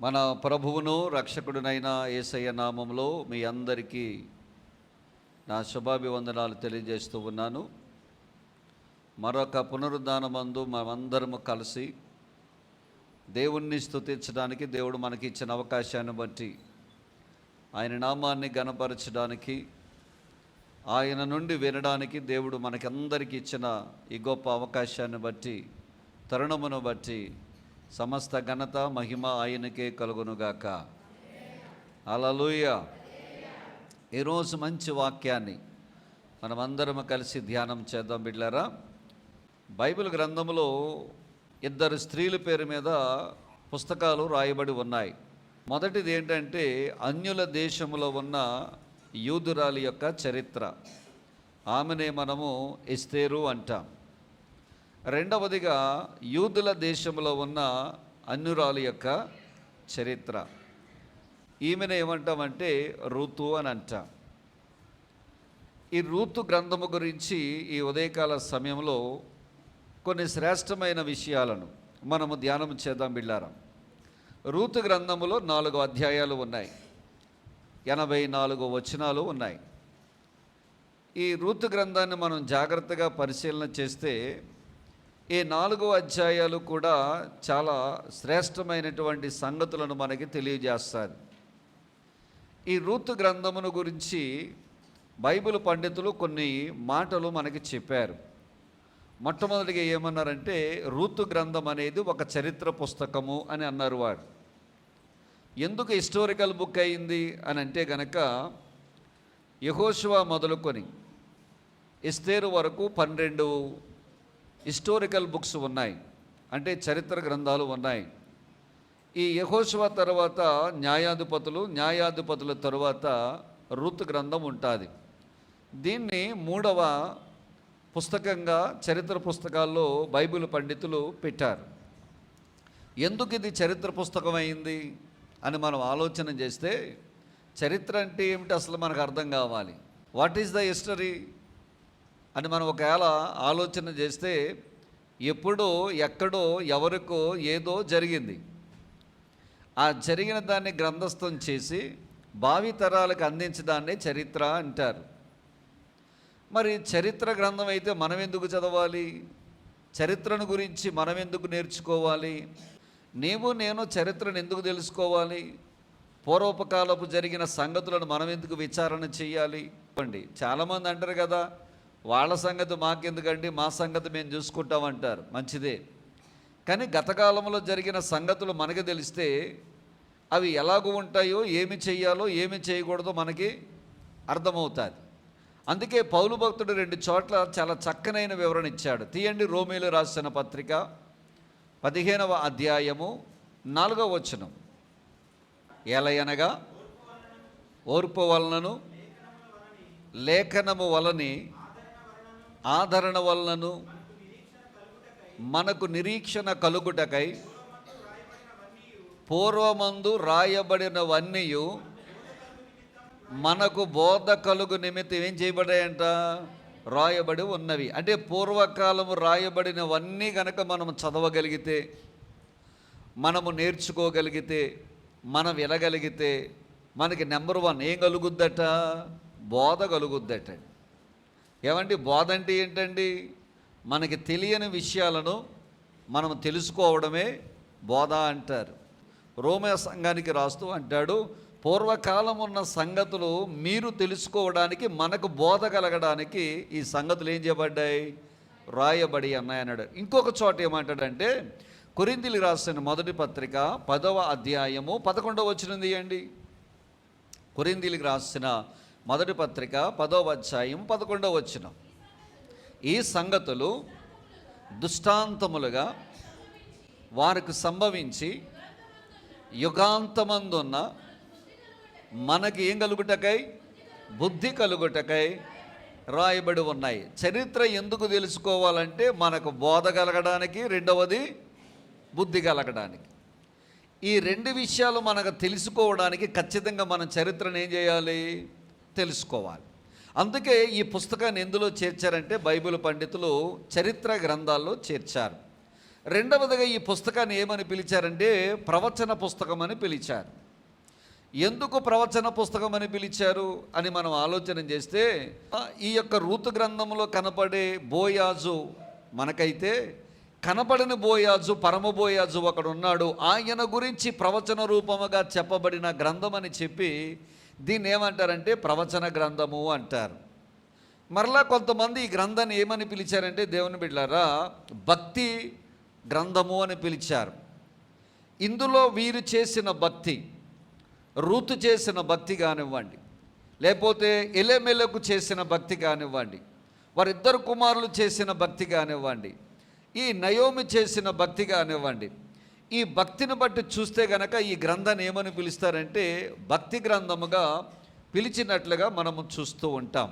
మన ప్రభువును రక్షకుడునైన యేసయ్య నామములో మీ అందరికీ నా శుభాభివందనాలు తెలియజేస్తూ ఉన్నాను. మరొక పునరుద్ధానమందు మనమందరము కలిసి దేవుణ్ణి స్తుతించడానికి దేవుడు మనకి ఇచ్చిన అవకాశాన్ని బట్టి, ఆయన నామాన్ని ఘనపరచడానికి, ఆయన నుండి వినడానికి దేవుడు మనకందరికి ఇచ్చిన ఈ గొప్ప అవకాశాన్ని బట్టి, తరుణమును బట్టి సమస్త ఘనత మహిమ ఆయనకే కలుగునుగాక. హల్లెలూయా. ఈరోజు మంచి వాక్యాన్ని మనమందరం కలిసి ధ్యానం చేద్దాం బిడ్డలారా. బైబిల్ గ్రంథంలో ఇద్దరు స్త్రీల పేరు మీద పుస్తకాలు రాయబడి ఉన్నాయి. మొదటిది ఏంటంటే అన్యుల దేశంలో ఉన్న యూదురాలి యొక్క చరిత్ర. ఆమెనే మనము ఎస్తేరు అంటాం. రెండవదిగా యూదుల దేశంలో ఉన్న అన్యురాలి యొక్క చరిత్ర. ఈమెను ఏమంటామంటే రూతు అని అంటాం. ఈ రూతు గ్రంథము గురించి ఈ ఉదయకాల సమయంలో కొన్ని శ్రేష్టమైన విషయాలను మనము ధ్యానం చేద్దాం బిళ్ళారా. రూతు గ్రంథములో 4 అధ్యాయాలు ఉన్నాయి, 84 వచనాలు ఉన్నాయి. ఈ రూతు గ్రంథాన్ని మనం జాగ్రత్తగా పరిశీలన చేస్తే ఈ 4 అధ్యాయాలు కూడా చాలా శ్రేష్టమైనటువంటి సంగతులను మనకి తెలియజేస్తుంది. ఈ రూతు గ్రంథమును గురించి బైబిల్ పండితులు కొన్ని మాటలు మనకి చెప్పారు. మొట్టమొదటిగా ఏమన్నారంటే రూతు గ్రంథం అనేది ఒక చరిత్ర పుస్తకము అని అన్నారు. వారు ఎందుకు హిస్టారికల్ బుక్ అయింది అని అంటే గనక, యెహోషువ మొదలుకొని ఎస్తేరు వరకు 12 హిస్టారికల్ బుక్స్ ఉన్నాయి, అంటే చరిత్ర గ్రంథాలు ఉన్నాయి. ఈ యెహోషువ తర్వాత న్యాయాధిపతుల తరువాత రూతు గ్రంథం ఉంటుంది. దీన్ని 3వ పుస్తకంగా చరిత్ర పుస్తకాల్లో బైబిల్ పండితులు పెట్టారు. ఎందుకు ఇది చరిత్ర పుస్తకం అయింది అని మనం ఆలోచన చేస్తే, చరిత్ర అంటే ఏమిటి అసలు మనకు అర్థం కావాలి. వాట్ ఈజ్ ద హిస్టరీ అని మనం ఒకవేళ ఆలోచన చేస్తే, ఎప్పుడో ఎక్కడో ఎవరికో ఏదో జరిగింది, ఆ జరిగిన దాన్ని గ్రంథస్థం చేసి భావి తరాలకు అందించడాన్నే చరిత్ర అంటారు. మరి చరిత్ర గ్రంథం అయితే మనం ఎందుకు చదవాలి? చరిత్రను గురించి మనం ఎందుకు నేర్చుకోవాలి? నేను చరిత్రను ఎందుకు తెలుసుకోవాలి? పూర్వపకాలపు జరిగిన సంగతులను మనం ఎందుకు విచారణ చేయాలి? అండి, చాలామంది అంటారు కదా, వాళ్ళ సంగతి మాకెందుకండి, మా సంగతి మేము చూసుకుంటామంటారు. మంచిదే, కానీ గతకాలంలో జరిగిన సంగతులు మనకి తెలిస్తే అవి ఎలాగూ ఉంటాయో, ఏమి చెయ్యాలో ఏమి చేయకూడదో మనకి అర్థమవుతుంది. అందుకే పౌలు భక్తుడు 2 చోట్ల చాలా చక్కనైన వివరణ ఇచ్చాడు. తీయండి, రోమీయులు రాసిన పత్రిక 15వ అధ్యాయము 4వ వచనం. ఏలయనగా ఓర్పు వలనను లేఖనము వలని ఆదరణ వలనను మనకు నిరీక్షణ కలుగుటకై పూర్వమందు రాయబడినవన్నీయు మనకు బోధ కలుగు నిమిత్తం ఏం చేయబడాయంట? రాయబడి ఉన్నవి. అంటే పూర్వకాలము రాయబడినవన్నీ కనుక మనం చదవగలిగితే, మనము నేర్చుకోగలిగితే, మనం వినగలిగితే మనకి నెంబర్ 1 ఏం కలుగుద్దట? బోధ కలుగుద్దట. ఏమండి, బోధ అంటే ఏంటండి? మనకి తెలియని విషయాలను మనం తెలుసుకోవడమే బోధ అంటారు. రోమా సంఘానికి రాస్తూ అంటాడు, పూర్వకాలం ఉన్న సంగతులు మీరు తెలుసుకోవడానికి, మనకు బోధ కలగడానికి ఈ సంగతులు ఏం చేయబడ్డాయి? రాయబడి అన్నాయన్నాడు. ఇంకొక చోట ఏమంటాడంటే, కొరింథీయులకు రాసిన మొదటి పత్రిక 10వ అధ్యాయము 11వ వచనం తీయండి. కొరింథీయులకు రాసిన మొదటి పత్రిక 10వ అధ్యాయం 11వ వచనం. ఈ సంగతులు దృష్టాంతములుగా వారికి సంభవించి యుగాంతమందున్న మనకి ఏం కలుగుటకై? బుద్ధి కలుగుటకై రాయబడి ఉన్నాయి. చరిత్ర ఎందుకు తెలుసుకోవాలంటే మనకు బోధ కలగడానికి, రెండవది బుద్ధి కలగడానికి. ఈ 2 విషయాలు మనకు తెలుసుకోవడానికి ఖచ్చితంగా మనం చరిత్రను ఏం చేయాలి? తెలుసుకోవాలి. అందుకే ఈ పుస్తకాన్ని ఎందులో చేర్చారంటే బైబిల్ పండితులు చరిత్ర గ్రంథాల్లో చేర్చారు. రెండవదిగా ఈ పుస్తకాన్ని ఏమని పిలిచారంటే ప్రవచన పుస్తకం అని పిలిచారు. ఎందుకు ప్రవచన పుస్తకం అని పిలిచారు అని మనం ఆలోచన చేస్తే, ఈ యొక్క రూతు గ్రంథంలో కనపడే బోయాజు మనకైతే కనపడని బోయాజు, పరమ బోయాజు ఒకడు ఉన్నాడు. ఆయన గురించి ప్రవచన రూపముగా చెప్పబడిన గ్రంథం అని చెప్పి దీన్ని ఏమంటారంటే ప్రవచన గ్రంథము అంటారు. మరలా కొంతమంది ఈ గ్రంథాన్ని ఏమని పిలిచారంటే, దేవుని బిడ్డలారా, భక్తి గ్రంథము అని పిలిచారు. ఇందులో వీరు చేసిన భక్తి, రూతు చేసిన భక్తి కానివ్వండి, లేకపోతే ఎలెమెలకు చేసిన భక్తి కానివ్వండి, వారిద్దరు కుమారులు చేసిన భక్తి కానివ్వండి, ఈ నయోమి చేసిన భక్తి కానివ్వండి, ఈ భక్తిని బట్టి చూస్తే గనక ఈ గ్రంథాన్ని ఏమని పిలుస్తారంటే భక్తి గ్రంథముగా పిలిచినట్లుగా మనము చూస్తూ ఉంటాం.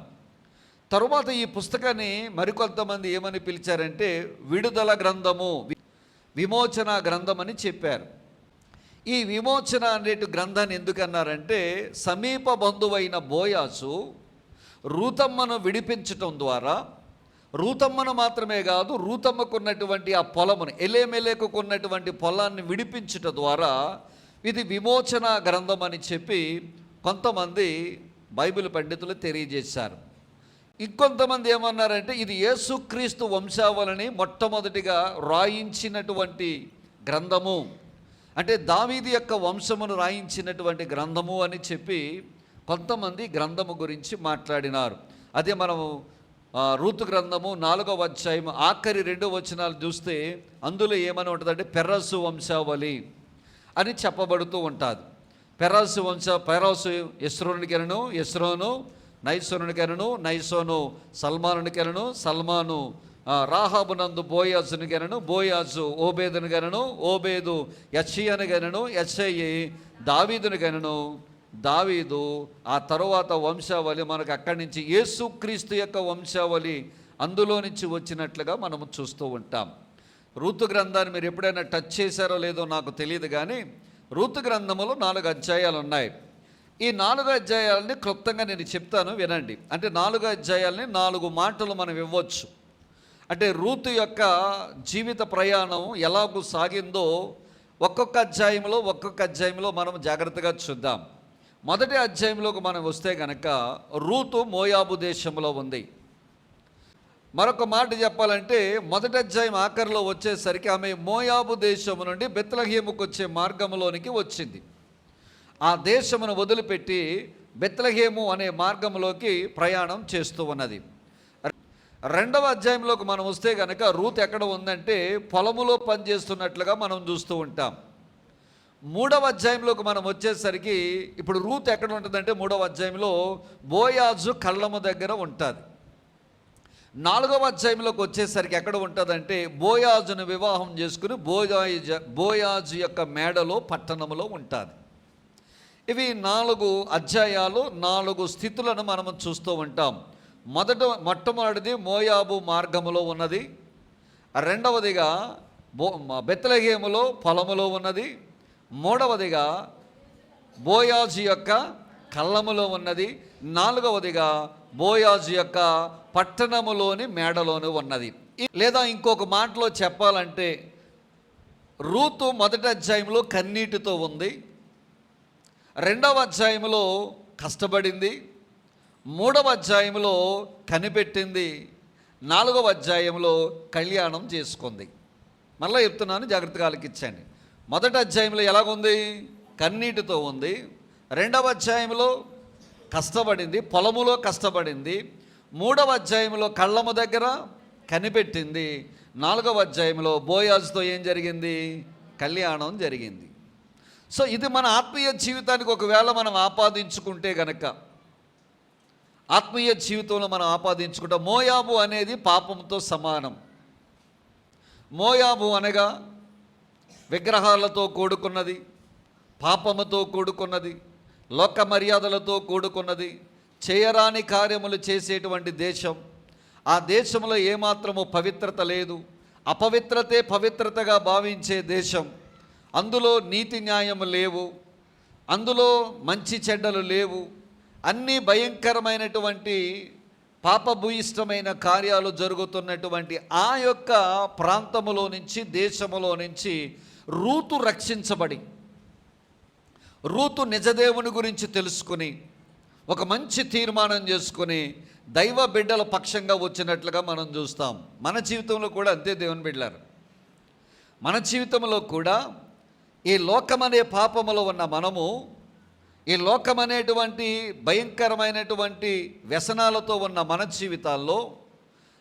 తరువాత ఈ పుస్తకాన్ని మరికొంతమంది ఏమని పిలిచారంటే విడుదల గ్రంథము, విమోచన గ్రంథం అని చెప్పారు. ఈ విమోచన అనేటి గ్రంథాన్ని ఎందుకన్నారంటే, సమీప బంధువైన బోయాజు రూతమ్మను విడిపించటం ద్వారా, రూతమ్మను మాత్రమే కాదు, రూతమ్మకున్నటువంటి ఆ పొలమును, ఎలేమెలేకున్నటువంటి పొలాన్ని విడిపించటం ద్వారా ఇది విమోచన గ్రంథం అని చెప్పి కొంతమంది బైబిల్ పండితులు తెలియజేశారు. ఇంకొంతమంది ఏమన్నారంటే ఇది యేసుక్రీస్తు వంశావళిని మొట్టమొదటిగా రాయించినటువంటి గ్రంథము, అంటే దావీదు యొక్క వంశమును రాయించినటువంటి గ్రంథము అని చెప్పి కొంతమంది గ్రంథము గురించి మాట్లాడినారు. అదే మనము రూతు గ్రంథము 4వ అధ్యాయం ఆఖరి 2 వచనాలు చూస్తే అందులో ఏమని ఉంటుందంటే పెర్రసు వంశావళి అని చెప్పబడుతూ ఉంటుంది. పెరసు ఎస్రోనుకెలను, ఎస్రోను నైసోనుకెలను, నైసోను సల్మానునికెలను, సల్మాను రాహాబునందు బోయాజుని గనను, బోయాజు ఓబేదుని గనను, ఓబేదు యెషయని గనను, యెషయి దావీదుని గనను, దావీదు ఆ తరువాత వంశావళి మనకు అక్కడి నుంచి యేసుక్రీస్తు యొక్క వంశావళి అందులో నుంచి వచ్చినట్లుగా మనము చూస్తూ ఉంటాం. రూతు గ్రంథాన్ని మీరు ఎప్పుడైనా టచ్ చేశారో లేదో నాకు తెలియదు, కానీ రూతు గ్రంథములో 4 అధ్యాయాలు ఉన్నాయి. ఈ 4 అధ్యాయాలని క్లుప్తంగా నేను చెప్తాను, వినండి. అంటే 4 అధ్యాయాలని 4 మాటలు మనం ఇవ్వచ్చు. అంటే రూతు యొక్క జీవిత ప్రయాణం ఎలాగూ సాగిందో ఒక్కొక్క అధ్యాయంలో మనం జాగ్రత్తగా చూద్దాం. మొదటి అధ్యాయంలోకి మనం వస్తే కనుక రూతు మోయాబు దేశంలో ఉంది. మరొక మాట చెప్పాలంటే మొదటి అధ్యాయం ఆఖరిలో వచ్చేసరికి ఆమె మోయాబు దేశము నుండి బెత్లెహేముకు వచ్చే మార్గంలోనికి వచ్చింది. ఆ దేశమును వదిలిపెట్టి బెత్లెహేము అనే మార్గంలోకి ప్రయాణం చేస్తూ ఉన్నది. 2వ అధ్యాయంలోకి మనం వస్తే కనుక రూత్ ఎక్కడ ఉందంటే పొలములో పనిచేస్తున్నట్లుగా మనం చూస్తూ ఉంటాం. 3వ అధ్యాయంలోకి మనం వచ్చేసరికి ఇప్పుడు రూత్ ఎక్కడ ఉంటుందంటే 3వ అధ్యాయంలో బోయాజు కళ్ళము దగ్గర ఉంటుంది. 4వ అధ్యాయంలోకి వచ్చేసరికి ఎక్కడ ఉంటుందంటే బోయాజును వివాహం చేసుకుని బోయాజు యొక్క మేడలో పట్టణంలో ఉంటుంది. ఇవి 4 అధ్యాయాలు, 4 స్థితులను మనము చూస్తూ ఉంటాం. మొట్టమొదటిది మోయాబు మార్గములో ఉన్నది, రెండవదిగా బెత్లెహేములో పొలములో ఉన్నది, మూడవదిగా బోయాజు యొక్క కళ్ళములో ఉన్నది, 4వదిగా బోయాజు యొక్క పట్టణములోని మేడలోని ఉన్నది. లేదా ఇంకొక మాటలో చెప్పాలంటే రూతు మొదటి అధ్యాయంలో కన్నీటితో ఉంది, 2వ అధ్యాయంలో కష్టపడింది, 3వ అధ్యాయంలో కనిపెట్టింది, 4వ అధ్యాయంలో కళ్యాణం చేసుకుంది. మళ్ళీ చెప్తున్నాను, జాగ్రత్తగా ఆలకించండి. మొదటి అధ్యాయంలో ఎలాగుంది? కన్నీటితో ఉంది. 2వ అధ్యాయంలో కష్టపడింది, పొలములో కష్టపడింది. 3వ అధ్యాయంలో కళ్ళము దగ్గర కనిపెట్టింది. 4వ అధ్యాయంలో బోయాజుతో ఏం జరిగింది? కళ్యాణం జరిగింది. సో ఇది మన ఆత్మీయ జీవితానికి ఒకవేళ మనం ఆపాదించుకుంటే గనక, ఆత్మీయ జీవితంలో మనం ఆపాదించుకుంటాం. మోయాబు అనేది పాపంతో సమానం. మోయాబు అనగా విగ్రహాలతో కూడుకున్నది, పాపముతో కూడుకున్నది, లోక మర్యాదలతో కూడుకున్నది, చేయరాని కార్యములు చేసేటువంటి దేశం. ఆ దేశంలో ఏమాత్రము పవిత్రత లేదు, అపవిత్రతే పవిత్రతగా భావించే దేశం. అందులో నీతి న్యాయము లేవు, అందులో మంచి చెడ్డలు లేవు, అన్నీ భయంకరమైనటువంటి పాపభూయిష్టమైన కార్యాలు జరుగుతున్నటువంటి ఆ యొక్క ప్రాంతములో నుంచి, దేశములో నుంచి రూతు రక్షించబడి, రూతు నిజదేవుని గురించి తెలుసుకుని ఒక మంచి తీర్మానం చేసుకుని దైవ బిడ్డల పక్షంగా వచ్చినట్లుగా మనం చూస్తాం. మన జీవితంలో కూడా అంతే దేవుని బిడ్డలారు. మన జీవితంలో కూడా ఈ లోకమనే పాపములో ఉన్న మనము, ఈ లోకమనేటువంటి భయంకరమైనటువంటి వ్యసనాలతో ఉన్న మన జీవితాల్లో,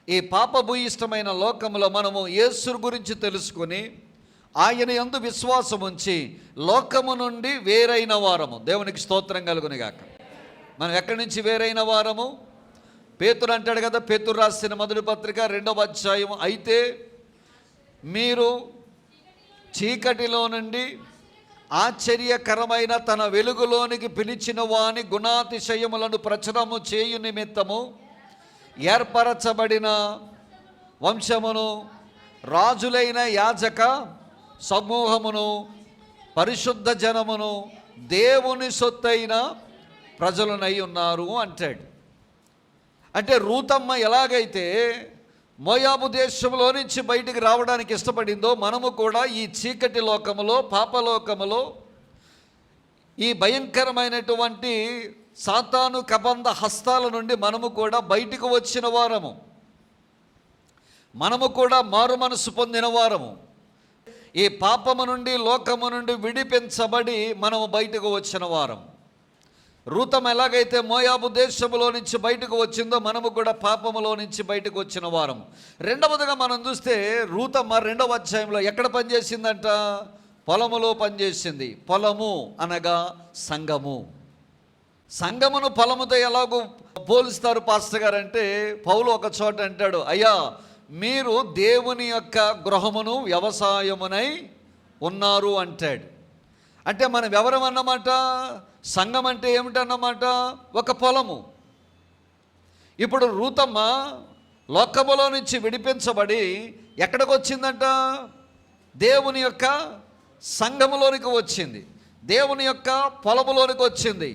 ఈ పాపభూయిష్టమైన లోకములో మనము యేసు గురించి తెలుసుకుని ఆయన యందు విశ్వాసం ఉంచి లోకము నుండి వేరైన వారము. దేవునికి స్తోత్రం కలుగునుగాక. మనం ఎక్కడి నుంచి వేరైన వారము? పేతురు అంటాడు కదా, పేతురు రాసిన మొదటి పత్రిక 2వ అధ్యాయం, అయితే మీరు చీకటిలో నుండి ఆశ్చర్యకరమైన తన వెలుగులోనికి పిలిచిన వాని గుణాతిశయములను ప్రచురము చేయు నిమిత్తము ఏర్పరచబడిన వంశమును, రాజులైన యాజక సమూహమును, పరిశుద్ధ జనమును, దేవుని సొత్తైన ప్రజలనై ఉన్నారు అంటాడు. అంటే రూతమ్మ ఎలాగైతే మోయాబు దేశంలో నుంచి బయటికి రావడానికి ఇష్టపడిందో, మనము కూడా ఈ చీకటి లోకములో, పాపలోకములో, ఈ భయంకరమైనటువంటి సాతాను కబంధ హస్తాల నుండి మనము కూడా బయటికి వచ్చిన వారము. మనము కూడా మారు మనసు పొందిన వారము. ఈ పాపము నుండి, లోకము నుండి విడిపించబడి మనము బయటకు వచ్చిన వారం. రూతమ్మ ఎలాగైతే మోయాబు దేశములో నుంచి బయటకు వచ్చిందో, మనము కూడా పాపములో నుంచి బయటకు వచ్చిన వారం. రెండవదిగా మనం చూస్తే రూతమ్మ 2వ అధ్యాయంలో ఎక్కడ పనిచేసిందంట? పొలములో పనిచేసింది. పొలము అనగా సంఘము. సంఘమును పొలముతో ఎలాగో పోలుస్తారు పాస్టర్ గారు అంటే, పౌలు ఒక చోట అంటాడు, అయ్యా మీరు దేవుని యొక్క గృహమును వ్యవసాయమునై ఉన్నారు అంటాడు. అంటే మనం ఎవరమన్నమాట? సంఘం అంటే ఏమిటన్నమాట? ఒక పొలము. ఇప్పుడు రూతమ్మ లోకములో నుంచి విడిపించబడి ఎక్కడికి వచ్చిందంట? దేవుని యొక్క సంఘములోనికి వచ్చింది, దేవుని యొక్క పొలములోనికి వచ్చింది.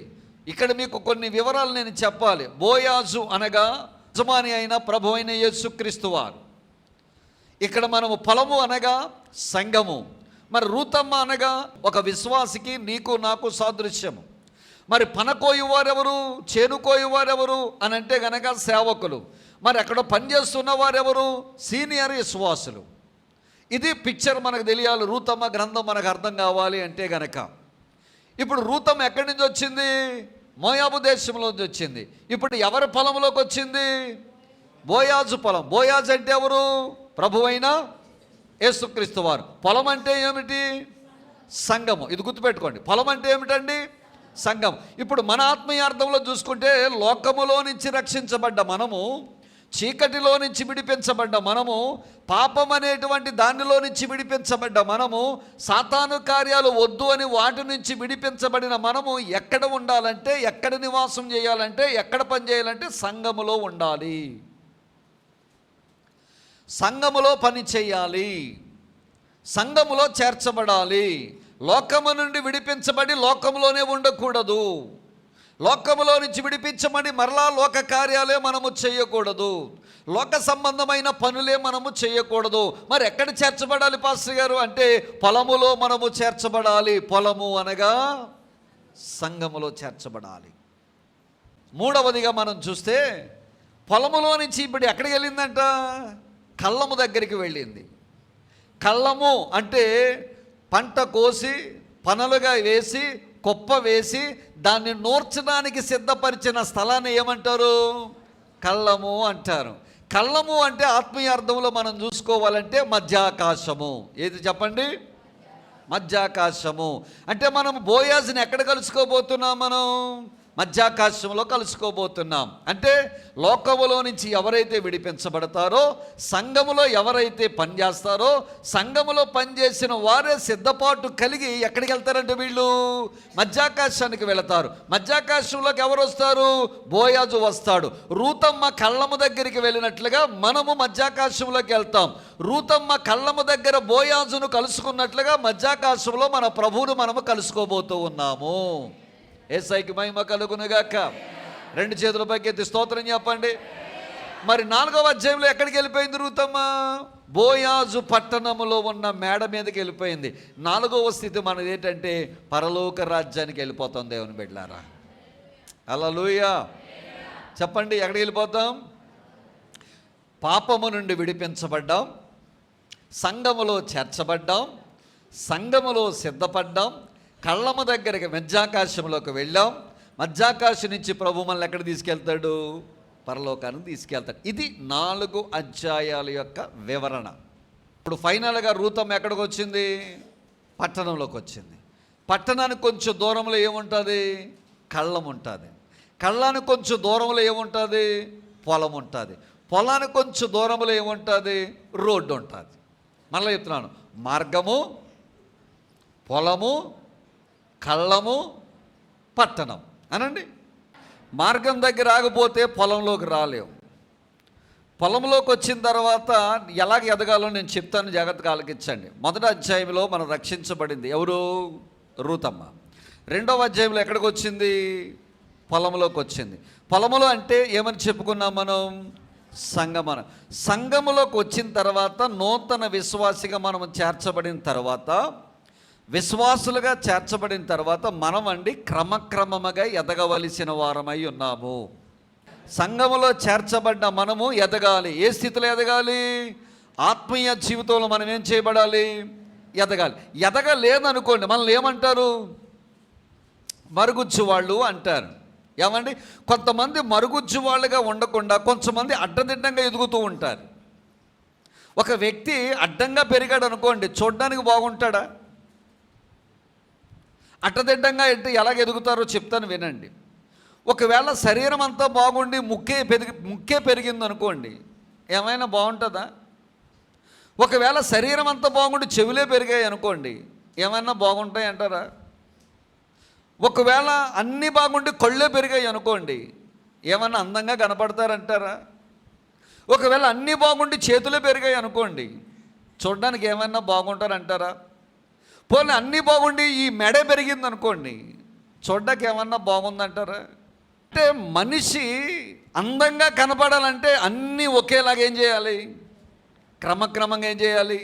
ఇక్కడ మీకు కొన్ని వివరాలు నేను చెప్పాలి. బోయాజు అనగా యజమాని అయిన ప్రభు అయిన యేసుక్రీస్తు వారు. ఇక్కడ మనము పొలము అనగా సంఘము. మరి రూతమ్మ అనగా ఒక విశ్వాసికి, నీకు నాకు సాదృశ్యము. మరి పనకోయి వారెవరు, చేనుకోయి వారెవరు అని అంటే గనక సేవకులు. మరి అక్కడ పనిచేస్తున్న వారెవరు? సీనియర్ విశ్వాసులు. ఇది పిక్చర్ మనకు తెలియాలి. రూతమ్మ గ్రంథం మనకు అర్థం కావాలి అంటే గనక. ఇప్పుడు రూతమ్మ ఎక్కడి నుంచి వచ్చింది? మోయాబు దేశంలోంచి వచ్చింది. ఇప్పుడు ఎవరి పొలంలోకి వచ్చింది? బోయాజు పొలం. బోయాజు అంటే ఎవరు? ప్రభువైన యేసుక్రీస్తు వారు. పొలం అంటే ఏమిటి? సంఘము. ఇది గుర్తుపెట్టుకోండి. పొలం అంటే ఏమిటండి? సంఘం. ఇప్పుడు మన ఆత్మీయ అర్థంలో చూసుకుంటే, లోకములో నుంచి రక్షించబడ్డ మనము, చీకటిలో నుంచి విడిపించబడ్డ మనము, పాపం అనేటువంటి దానిలో నుంచి విడిపించబడ్డ మనము, సాతాను కార్యాలు వద్దు అని వాటి నుంచి విడిపించబడిన మనము ఎక్కడ ఉండాలంటే, ఎక్కడ నివాసం చేయాలంటే, ఎక్కడ పని చేయాలంటే సంఘములో ఉండాలి, సంఘములో పని చేయాలి, సంఘములో చేర్చబడాలి. లోకము నుండి విడిపించబడి లోకములోనే ఉండకూడదు. లోకములో నుంచి విడిపించమని మరలా లోక కార్యాలే మనము చేయకూడదు. లోక సంబంధమైన పనులే మనము చేయకూడదు. మరి ఎక్కడ చేర్చబడాలి పాస్టర్ గారు అంటే, పొలములో మనము చేర్చబడాలి. పొలము అనగా సంఘములో చేర్చబడాలి. మూడవదిగా మనం చూస్తే, పొలములో నుంచి ఇప్పుడు ఎక్కడికి వెళ్ళిందంట? కళ్ళము దగ్గరికి వెళ్ళింది. కళ్ళము అంటే పంట కోసి పనలుగా వేసి కుప్ప వేసి దాన్ని నూర్చడానికి సిద్ధపరిచిన స్థలాన్ని ఏమంటారు? కళ్ళము అంటారు. కళ్ళము అంటే ఆత్మీయ అర్థంలో మనం చూసుకోవాలంటే మధ్యాకాశము. ఏది చెప్పండి? మధ్యాకాశము. అంటే మనం బోయాజుని ఎక్కడ కలుసుకోబోతున్నాం? మనం మధ్యాకాశంలో కలుసుకోబోతున్నాం. అంటే లోకములో నుంచి ఎవరైతే విడిపించబడతారో, సంఘములో ఎవరైతే పనిచేస్తారో, సంఘములో పనిచేసిన వారే సిద్ధపాటు కలిగి ఎక్కడికి వెళ్తారంటే వీళ్ళు మధ్యాకాశానికి వెళతారు. మధ్యాకాశంలోకి ఎవరు వస్తారు? బోయాజు వస్తాడు. రూతమ్మ కళ్ళము దగ్గరికి వెళ్ళినట్లుగా మనము మధ్యాకాశంలోకి వెళ్తాం. రూతమ్మ కళ్ళము దగ్గర బోయాజును కలుసుకున్నట్లుగా మధ్యాకాశంలో మన ప్రభువును మనము కలుసుకోబోతూ ఉన్నాము. యేసయ్యకి మహిమ కలుగునుగాక. రెండు చేతుల పైకి ఎత్తి స్తోత్రం చెప్పండి. మరి 4వ అధ్యాయంలో ఎక్కడికి వెళ్ళిపోయింది రూతమ్మ? బోయాజు పట్టణములో ఉన్న మేడ మీదకి వెళ్ళిపోయింది. 4వ స్థితి మనది ఏంటంటే పరలోక రాజ్యానికి వెళ్ళిపోతాం దేవుని బిడ్డలారా. హల్లెలూయా. చెప్పండి, ఎక్కడికి వెళ్ళిపోతాం? పాపము నుండి విడిపించబడ్డాం, సంఘములో చేర్చబడ్డాం, సంఘములో సిద్ధపడ్డాం, కళ్ళము దగ్గరికి మధ్యాకాశంలోకి వెళ్ళాం. మధ్యాకాశం నుంచి ప్రభు మనల్ని ఎక్కడ తీసుకెళ్తాడు? పరలోకానికి తీసుకెళ్తాడు. ఇది 4 అధ్యాయాల యొక్క వివరణ. ఇప్పుడు ఫైనల్గా రూతమ్మ ఎక్కడికి వచ్చింది? పట్టణంలోకి వచ్చింది. పట్టణానికి కొంచెం దూరంలో ఏముంటుంది? కళ్ళం ఉంటుంది. కళ్ళానికి కొంచెం దూరంలో ఏముంటుంది? పొలం ఉంటుంది. పొలానికి కొంచెం దూరంలో ఏముంటుంది? రోడ్డు ఉంటుంది. మళ్ళీ చెప్తున్నాను, మార్గము, పొలము, కళ్ళము, పట్టణం అనండి. మార్గం దగ్గర ఆగిపోతే పొలంలోకి రాలేవు. పొలంలోకి వచ్చిన తర్వాత ఎలాగ ఎదగాలో నేను చెప్తాను, జాగ్రత్తగా ఆలకించండి. 1వ అధ్యాయంలో మనం రక్షించబడింది ఎవరు? రూతమ్మ. 2వ అధ్యాయంలో ఎక్కడికి వచ్చింది? పొలంలోకి వచ్చింది. పొలములో అంటే ఏమని చెప్పుకున్నాం మనం? సంగమన. సంఘములోకి వచ్చిన తర్వాత నూతన విశ్వాసిగా మనం చేర్చబడిన తర్వాత, విశ్వాసులుగా చేర్చబడిన తర్వాత మనమండి క్రమక్రమముగా ఎదగవలసిన వారమై ఉన్నాము. సంఘములో చేర్చబడ్డ మనము ఎదగాలి. ఏ స్థితిలో ఎదగాలి? ఆత్మీయ జీవితంలో మనం ఏం చేయబడాలి? ఎదగాలి. ఎదగలేదనుకోండి మనల్ని ఏమంటారు? మరుగుజ్జు వాళ్ళు అంటారు. ఏమండి, కొంతమంది మరుగుజ్జు వాళ్ళుగా ఉండకుండా కొంతమంది అడ్డదిడ్డంగా ఎదుగుతూ ఉంటారు. ఒక వ్యక్తి అడ్డంగా పెరిగాడు అనుకోండి, చూడ్డానికి బాగుంటాడా? అడ్డదిడ్డంగా అంటే ఎలాగ ఎదుగుతారో చెప్తాను వినండి. ఒకవేళ శరీరం అంతా బాగుండి ముక్కే పెరిగింది అనుకోండి, ఏమైనా బాగుంటుందా? ఒకవేళ శరీరం అంతా బాగుండి చెవులే పెరిగాయి అనుకోండి, ఏమైనా బాగుంటాయి అంటారా? ఒకవేళ అన్నీ బాగుండి కళ్ళే పెరిగాయి అనుకోండి, ఏమన్నా అందంగా కనపడతారంటారా? ఒకవేళ అన్నీ బాగుండి చేతులే పెరిగాయి అనుకోండి, చూడడానికి ఏమైనా బాగుంటారంటారా? పోనీ అన్నీ బాగుండి ఈ మెడే పెరిగింది అనుకోండి, చూడడానికి ఏమన్నా బాగుందంటారా? అంటే మనిషి అందంగా కనపడాలంటే అన్నీ ఒకేలాగా ఏం చేయాలి? క్రమక్రమంగా ఏం చేయాలి?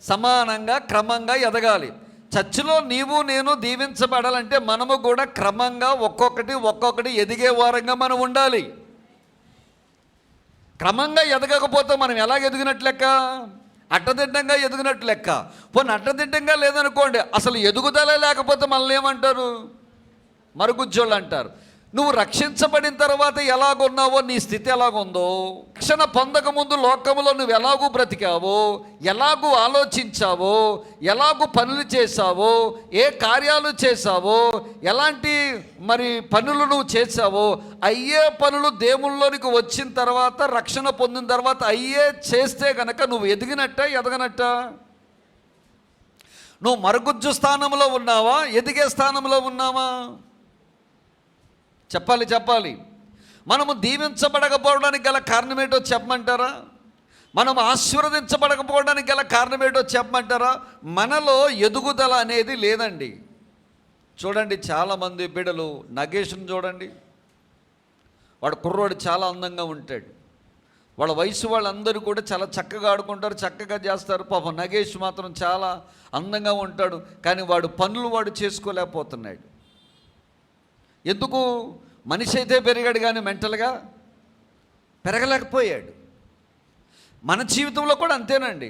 సమానంగా క్రమంగా ఎదగాలి. చర్చిలో నీవు నేను దీవించబడాలంటే మనము కూడా క్రమంగా ఒక్కొక్కటి ఎదిగే వారంగా మనం ఉండాలి. క్రమంగా ఎదగకపోతే మనం ఎలా ఎదిగినట్లు లెక్క? అడ్డదిడ్డంగా ఎదిగినట్లు లెక్క. పోనీ అడ్డదిడ్డంగా లేదనుకోండి, అసలు ఎదుగుదల లేకపోతే మనల్ని ఏమంటారు? మరుగుజ్జోళ్ళు అంటారు. నువ్వు రక్షించబడిన తర్వాత ఎలాగున్నావో, నీ స్థితి ఎలాగుందో, రక్షణ పొందకముందు లోకములో నువ్వు ఎలాగూ బ్రతికావో, ఎలాగూ ఆలోచించావో, ఎలాగూ పనులు చేశావో, ఏ కార్యాలు చేశావో, ఎలాంటి మరి పనులు నువ్వు చేశావో, అయ్యే పనులు దేవుళ్ళలోనికి వచ్చిన తర్వాత, రక్షణ పొందిన తర్వాత అయ్యే చేస్తే కనుక నువ్వు ఎదిగినట్ట ఎదగనట్ట? నువ్వు మరుగుజ్జు స్థానంలో ఉన్నావా, ఎదిగే స్థానంలో ఉన్నావా? చెప్పాలి. మనము దీవించబడకపోవడానికి గల కారణమేటో చెప్పమంటారా? మనం ఆశీర్వదించబడకపోవడానికి గల కారణమేటో చెప్పమంటారా? మనలో ఎదుగుదల అనేది లేదండి. చూడండి, చాలామంది బిడ్డలు, నగేష్ను చూడండి, వాడు కుర్రోడు చాలా అందంగా ఉంటాడు. వాళ్ళ వయసు వాళ్ళందరూ కూడా చాలా చక్కగా ఆడుకుంటారు, చక్కగా చేస్తారు. పాపం నగేష్ మాత్రం చాలా అందంగా ఉంటాడు, కానీ వాడు పనులు వాడు చేసుకోలేకపోతున్నాడు. ఎందుకు? మనిషి అయితే పెరిగాడు కానీ మెంటల్గా పెరగలేకపోయాడు. మన జీవితంలో కూడా అంతేనండి.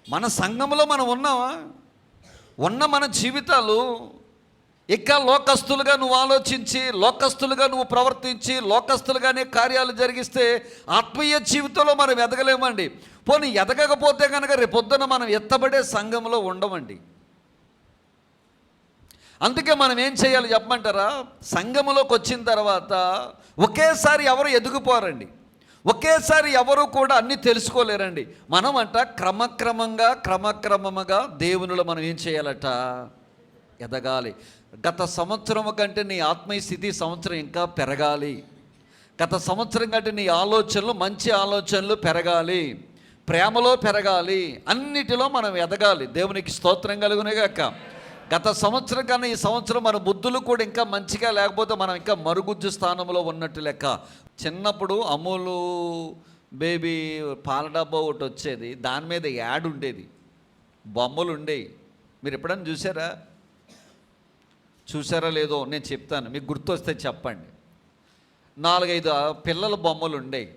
మన సంఘంలో మనం ఉన్నామా? ఉన్న మన జీవితాలు ఇంకా లోకస్తులుగా నువ్వు ఆలోచించి, లోకస్తులుగా నువ్వు ప్రవర్తించి, లోకస్తులుగానే కార్యాలు జరిగిస్తే ఆత్మీయ జీవితంలో మనం ఎదగలేమండి. పోనీ ఎదగకపోతే కనుక రేపొద్దున మనం ఎత్తబడే సంఘంలో ఉండమండి. అందుకే మనం ఏం చేయాలి చెప్పమంటారా? సంఘములోకి వచ్చిన తర్వాత ఒకేసారి ఎవరు ఎదిగిపోరండి, ఒకేసారి ఎవరు కూడా అన్నీ తెలుసుకోలేరండి. మనమంట క్రమక్రమముగా దేవునిలో మనం ఏం చేయాలట? ఎదగాలి. గత సంవత్సరం కంటే నీ ఆత్మీయ స్థితి సంవత్సరం ఇంకా పెరగాలి. గత సంవత్సరం కంటే నీ ఆలోచనలు, మంచి ఆలోచనలు పెరగాలి, ప్రేమలో పెరగాలి, అన్నిటిలో మనం ఎదగాలి. దేవునికి స్తోత్రం కలుగునేగాక. గత సంవత్సరం కన్నా ఈ సంవత్సరం మన బుద్ధులు కూడా ఇంకా మంచిగా లేకపోతే మనం ఇంకా మరుగుజ్జు స్థానంలో ఉన్నట్టు లెక్క. చిన్నప్పుడు అమూలు బేబీ పాల డబ్బా ఒకటి వచ్చేది, దాని మీద యాడ్ ఉండేది, బొమ్మలు ఉండేవి. మీరు ఎప్పుడైనా చూసారా లేదో నేను చెప్తాను, మీకు గుర్తొస్తే చెప్పండి. 4-5 పిల్లల బొమ్మలు ఉండేవి.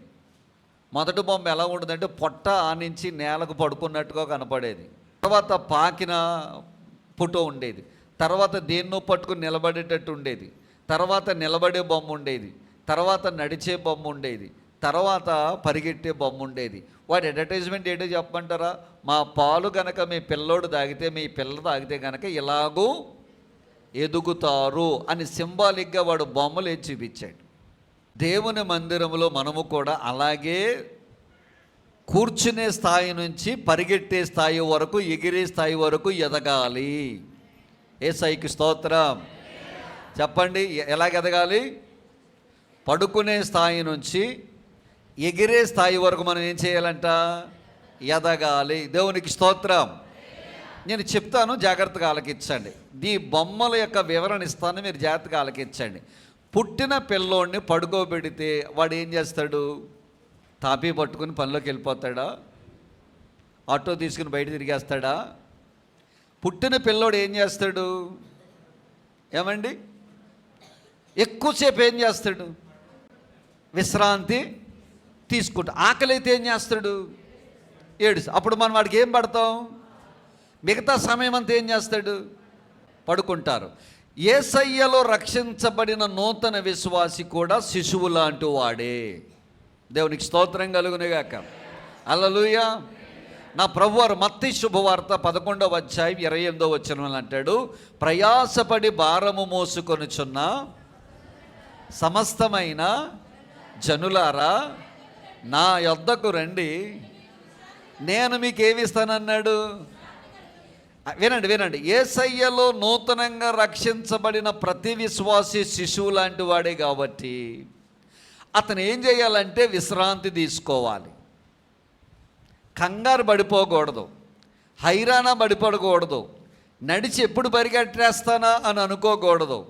మొదటి బొమ్మ ఎలా ఉండదంటే పొట్ట ఆనించి నేలకు పడుకున్నట్టుగా కనపడేది. తర్వాత పాకిన ఫోటో ఉండేది. తర్వాత దేన్నో పట్టుకుని నిలబడేటట్టు ఉండేది. తర్వాత నిలబడే బొమ్మ ఉండేది. తర్వాత నడిచే బొమ్మ ఉండేది. తర్వాత పరిగెట్టే బొమ్మ ఉండేది. వాటి అడ్వర్టైజ్మెంట్ ఏంటో చెప్పమంటారా? మా పాలు గనక మీ పిల్లోడు తాగితే, మీ పిల్ల తాగితే కనుక ఇలాగూ ఎదుగుతారు అని సింబాలిక్గా వాడు బొమ్మలు వేసి చూపించాడు. దేవుని మందిరంలో మనము కూడా అలాగే కూర్చునే స్థాయి నుంచి పరిగెట్టే స్థాయి వరకు, ఎగిరే స్థాయి వరకు ఎదగాలి. యేసయ్యకి స్తోత్రం. చెప్పండి, ఎలాగ ఎదగాలి? పడుకునే స్థాయి నుంచి ఎగిరే స్థాయి వరకు మనం ఏం చేయాలంట? ఎదగాలి. దేవునికి స్తోత్రం. నేను చెప్తాను, జాగ్రత్తగా ఆలకించండి. ఈ బొమ్మల యొక్క వివరణ ఇస్తాను, మీరు జాగ్రత్తగా ఆలకించండి. పుట్టిన పిల్లోడిని పడుకోబెడితే వాడు ఏం చేస్తాడు? తాపీ పట్టుకుని పనిలోకి వెళ్ళిపోతాడా? ఆటో తీసుకుని బయట తిరిగేస్తాడా? పుట్టిన పిల్లోడు ఏం చేస్తాడు? ఏమండి, ఎక్కువసేపు ఏం చేస్తాడు? విశ్రాంతి తీసుకుంటా. ఆకలి అయితే ఏం చేస్తాడు? ఏడుస్తాడు. అప్పుడు మనం వాడికి ఏం పడతాం? మిగతా సమయం అంతా ఏం చేస్తాడు? పడుకుంటారు. యేసయ్యలో రక్షించబడిన నూతన విశ్వాసి కూడా శిశువు లాంటి వాడే. దేవునికి స్తోత్రం కలుగునుగాక. హల్లెలూయా. నా ప్రభువారు మత్తయి శుభవార్త 11వ అధ్యాయం 28వ వచనంలో అంటాడు, ప్రయాసపడి భారము మోసుకొనుచున్న సమస్తమైన జనులారా నా యొద్దకు రండి, నేను మీకు ఏమిస్తానన్నాడు? వినండి. యేసయ్యలో నూతనంగా రక్షించబడిన ప్రతి విశ్వాసి శిశువు లాంటి వాడే కాబట్టి అతను ఏం చేయాలంటే విశ్రాంతి తీసుకోవాలి. కంగారు పడిపోకూడదు, హైరాణ పడిపడకూడదు, నడిచి ఎప్పుడు పరిగెట్టేస్తానా అని అనుకోకూడదు.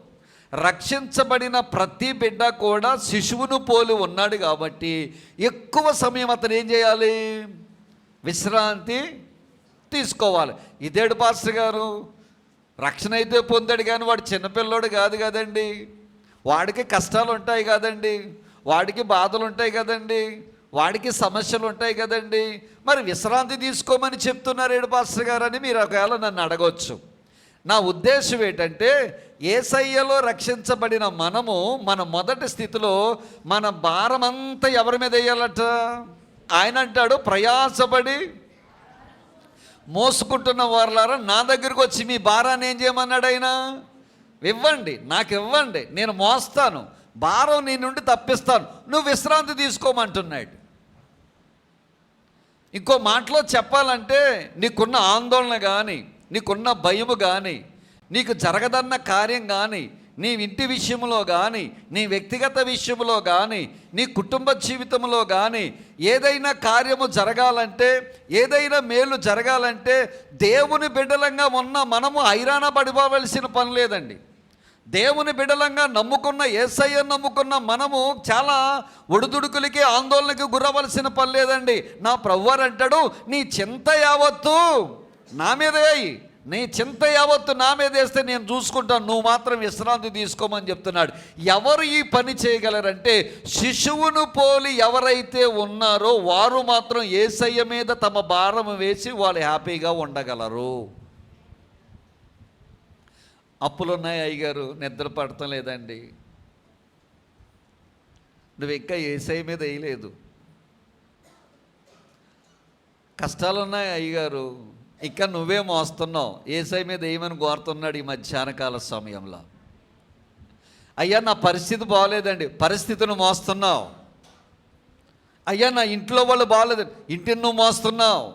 రక్షించబడిన ప్రతి బిడ్డ కూడా శిశువును పోలి ఉన్నాడు కాబట్టి ఎక్కువ సమయం అతను ఏం చేయాలి? విశ్రాంతి తీసుకోవాలి. ఇదేడు పాస్టర్ గారు రక్షణ అయితే పొందాడు కానీ వాడు చిన్నపిల్లోడు కాదు కదండి, వాడికి కష్టాలు ఉంటాయి కదండి, వాడికి బాధలు ఉంటాయి కదండి, వాడికి సమస్యలు ఉంటాయి కదండి, మరి విశ్రాంతి తీసుకోమని చెప్తున్నారు ఏడు పాస్టర్ గారు అని మీరు ఒకవేళ నన్ను అడగవచ్చు. నా ఉద్దేశం ఏంటంటే, యేసయ్యలో రక్షించబడిన మనము మన మొదటి స్థితిలో మన భారమంతా ఎవరి మీద వేయాలట? ఆయన అంటాడు, ప్రయాసపడి మోసుకుంటున్న వారులారా నా దగ్గరకు వచ్చి మీ భారాన్ని ఏం చేయమన్నాడు ఆయన? ఇవ్వండి, నాకు ఇవ్వండి, నేను మోస్తాను, భారం నీ నుండి తప్పిస్తాను, నువ్వు విశ్రాంతి తీసుకోమంటున్నాడు. ఇంకో మాటలో చెప్పాలంటే, నీకున్న ఆందోళన కానీ, నీకున్న భయము కానీ, నీకు జరగదన్న కార్యం కానీ, నీ ఇంటి విషయంలో కానీ, నీ వ్యక్తిగత విషయంలో కానీ, నీ కుటుంబ జీవితంలో కానీ ఏదైనా కార్యము జరగాలంటే, ఏదైనా మేలు జరగాలంటే దేవుని బిడ్డలంగా ఉన్న మనము హైరాణ పడిపోవలసిన పని లేదండి. దేవుని బిడ్డలంగా నమ్ముకున్న, యేసయ్యను నమ్ముకున్న మనము చాలా ఒడిదుడుకులకి, ఆందోళనకి గురవలసిన పని లేదండి. నా ప్రభువారు అంటాడు, నీ చింత యావత్తు నా మీదే, నీ చింత యావత్తు నా మీద వేస్తే నేను చూసుకుంటాను, నువ్వు మాత్రం విశ్రాంతి తీసుకోమని చెప్తున్నాడు. ఎవరు ఈ పని చేయగలరంటే, శిశువును పోలి ఎవరైతే ఉన్నారో వారు మాత్రం యేసయ్య మీద తమ భారం వేసి వాళ్ళు హ్యాపీగా ఉండగలరు. అప్పులున్నాయి అయ్యగారు, నిద్ర పడటం లేదండి, నువ్వు ఇంకా యేసయ్య మీద వేయలేదు. కష్టాలున్నాయి అయ్యగారు, ఇంకా నువ్వే మోస్తున్నావు, యేసయ్య మీద వేయమని కోరుతున్నాడు ఈ మధ్యాహ్నకాల సమయంలో. అయ్యా నా పరిస్థితి బాగోలేదండి, పరిస్థితిని మోస్తున్నావు. అయ్యా నా ఇంట్లో వాళ్ళు బాగోలేదు, ఇంటిని నువ్వు మోస్తున్నావు.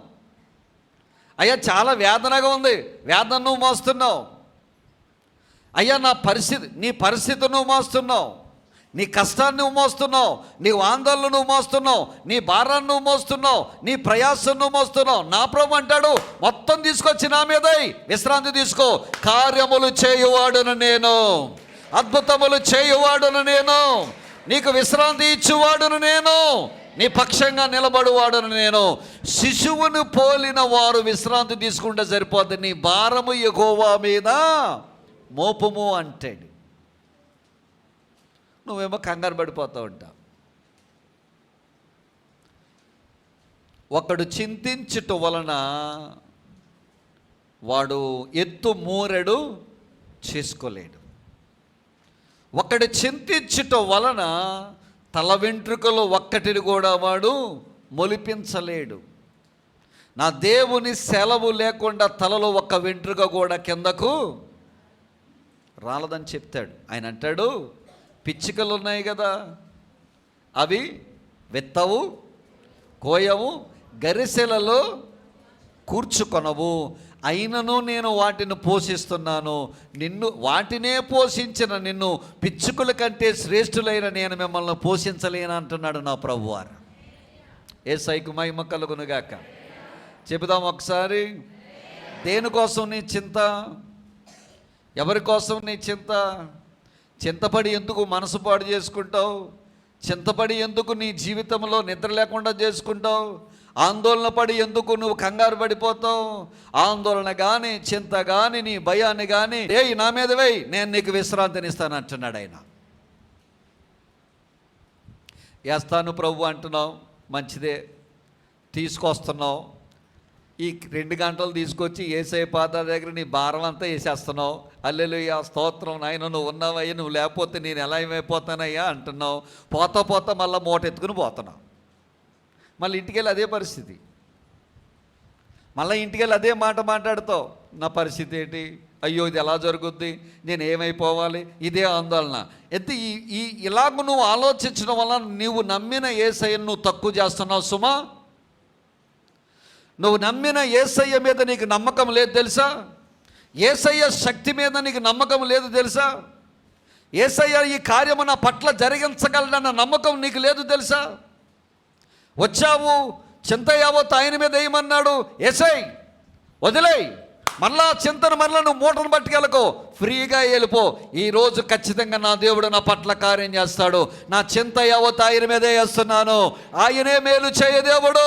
అయ్యా చాలా వేదనగా ఉంది, వేదన నువ్వు మోస్తున్నావు. అయ్యా నా పరిస్థితి, నీ పరిస్థితి నువ్వు మోస్తున్నావు. నీ కష్టాన్ని నువ్వు మోస్తున్నావు, నీ ఆందోళన నువ్వు మోస్తున్నావు, నీ భారాన్ని నువ్వు మోస్తున్నావు, నీ ప్రయాసం నువ్వు మోస్తున్నావు. నా ప్రభు అంటాడు, మొత్తం తీసుకొచ్చి నా మీదై విశ్రాంతి తీసుకో. కార్యములు చేయువాడును నేను, అద్భుతములు చేయువాడును నేను, నీకు విశ్రాంతి ఇచ్చువాడును నేను, నీ పక్షంగా నిలబడువాడును నేను. శిశువును పోలిన వారు విశ్రాంతి తీసుకుంటే సరిపోతుంది. నీ భారము యెహోవా మీద మోపము అంటాడు. నువ్వేమో కంగారు పడిపోతూ ఉంటావు. ఒకడు చింతించుట వలన వాడు ఎత్తు మూరెడు చేసుకోలేడు. ఒకడు చింతించుట వలన తల వెంట్రుకలు ఒక్కటిని కూడా వాడు మొలిపించలేడు. నా దేవుని సెలవు లేకుండా తలలో ఒక్క వెంట్రుక కూడా కిందకు రాలదని చెప్తాడు. ఆయన అంటాడు, పిచ్చుకలు ఉన్నాయి కదా, అవి విత్తవు, కోయవు, గరిసెలలో కూర్చుకొనవు, అయినను నేను వాటిని పోషిస్తున్నాను. వాటినే పోషించిన నిన్ను పిచ్చుకల కంటే శ్రేష్ఠులైన నేను మిమ్మల్ని పోషించలేను అంటున్నాడు నా ప్రభువారు. యేసయ్యకు మహిమ కలుగునుగాక. చెబుదాం ఒకసారి. దేనికోసం నీ చింత? ఎవరి కోసం నీ చింత? చింతపడి ఎందుకు మనసు పాడు చేసుకుంటావు? చింతపడి ఎందుకు నీ జీవితంలో నిద్ర లేకుండా చేసుకుంటావు? ఆందోళన పడి ఎందుకు నువ్వు కంగారు పడిపోతావు? ఆందోళన కానీ, చింత కానీ, నీ భయాన్ని కానీ నా మీద వేయి, నేను నీకు విశ్రాంతిని ఇస్తాను అంటున్నాడు ఆయన. వేస్తాను ప్రభు అంటున్నావు, మంచిదే, తీసుకొస్తున్నావు. ఈ 2 గంటలు తీసుకొచ్చి యేసయ్య పాదాల దగ్గర నీ భారం అంతా వేసేస్తున్నావు. హల్లెలూయా, స్తోత్రం నాయన, నువ్వు ఉన్నావయ్యా, నువ్వు లేకపోతే నేను ఎలా ఏమైపోతానయ్యా అంటున్నావు. పోతా మళ్ళీ మూట ఎత్తుకుని పోతున్నావు. మళ్ళీ ఇంటికెళ్ళి అదే పరిస్థితి, మళ్ళీ ఇంటికెళ్ళి అదే మాట మాట్లాడుతావు. నా పరిస్థితి ఏంటి? అయ్యో, ఇది ఎలా జరుగుద్ది? నేను ఏమైపోవాలి? ఇదే ఆందోళన. అయితే ఇలాగ నువ్వు ఆలోచించడం వల్ల నువ్వు నమ్మిన యేసయ్యను నువ్వు తక్కువ చేస్తున్నావు సుమా. నువ్వు నమ్మిన యేసయ్య మీద నీకు నమ్మకం లేదు తెలుసా? యేసయ్య శక్తి మీద నీకు నమ్మకం లేదు తెలుసా? యేసయ్య ఈ కార్యము నా పట్ల జరిగించగలడన్న నమ్మకం నీకు లేదు తెలుసా? వచ్చావు, చింత యావత్తు ఆయన మీద వేయమన్నాడు. యేసయ్య వదిలేయ్, మళ్ళా చింతను మళ్ళీ నువ్వు మూటను పట్టుకెళ్ళకో, ఫ్రీగా వెళ్ళిపో. ఈరోజు ఖచ్చితంగా నా దేవుడు నా పట్ల కార్యం చేస్తాడు. నా చింత యావత్తు ఆయన మీదే వేస్తున్నాను. ఆయనే మేలు చేయ దేవుడు,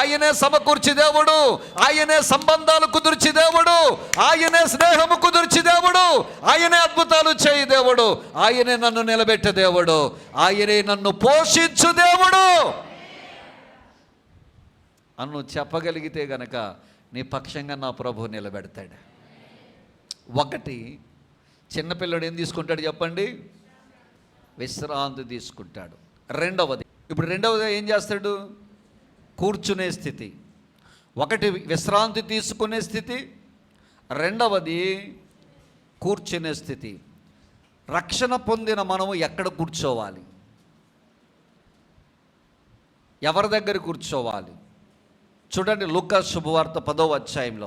ఆయనే సమకూర్చి దేవుడు, ఆయనే సంబంధాలు కుదుర్చి దేవుడు, ఆయనే స్నేహము కుదుర్చి దేవుడు, ఆయనే అద్భుతాలు చేయి దేవుడు, ఆయనే నన్ను నిలబెట్టే దేవుడు, ఆయనే నన్ను పోషించు దేవుడు అన్ను చెప్పగలిగితే గనక నీ పక్షంగా నా ప్రభు నిలబెడతాడు. ఒకటి, చిన్నపిల్లడు ఏం తీసుకుంటాడు చెప్పండి? విశ్రాంతి తీసుకుంటాడు. రెండవది ఏం చేస్తాడు? కూర్చునే స్థితి. ఒకటి విశ్రాంతి తీసుకునే స్థితి, రెండవది కూర్చునే స్థితి. రక్షణ పొందిన మనము ఎక్కడ కూర్చోవాలి? ఎవరి దగ్గర కూర్చోవాలి? చూడండి, లూకా శుభవార్త 10వ అధ్యాయంలో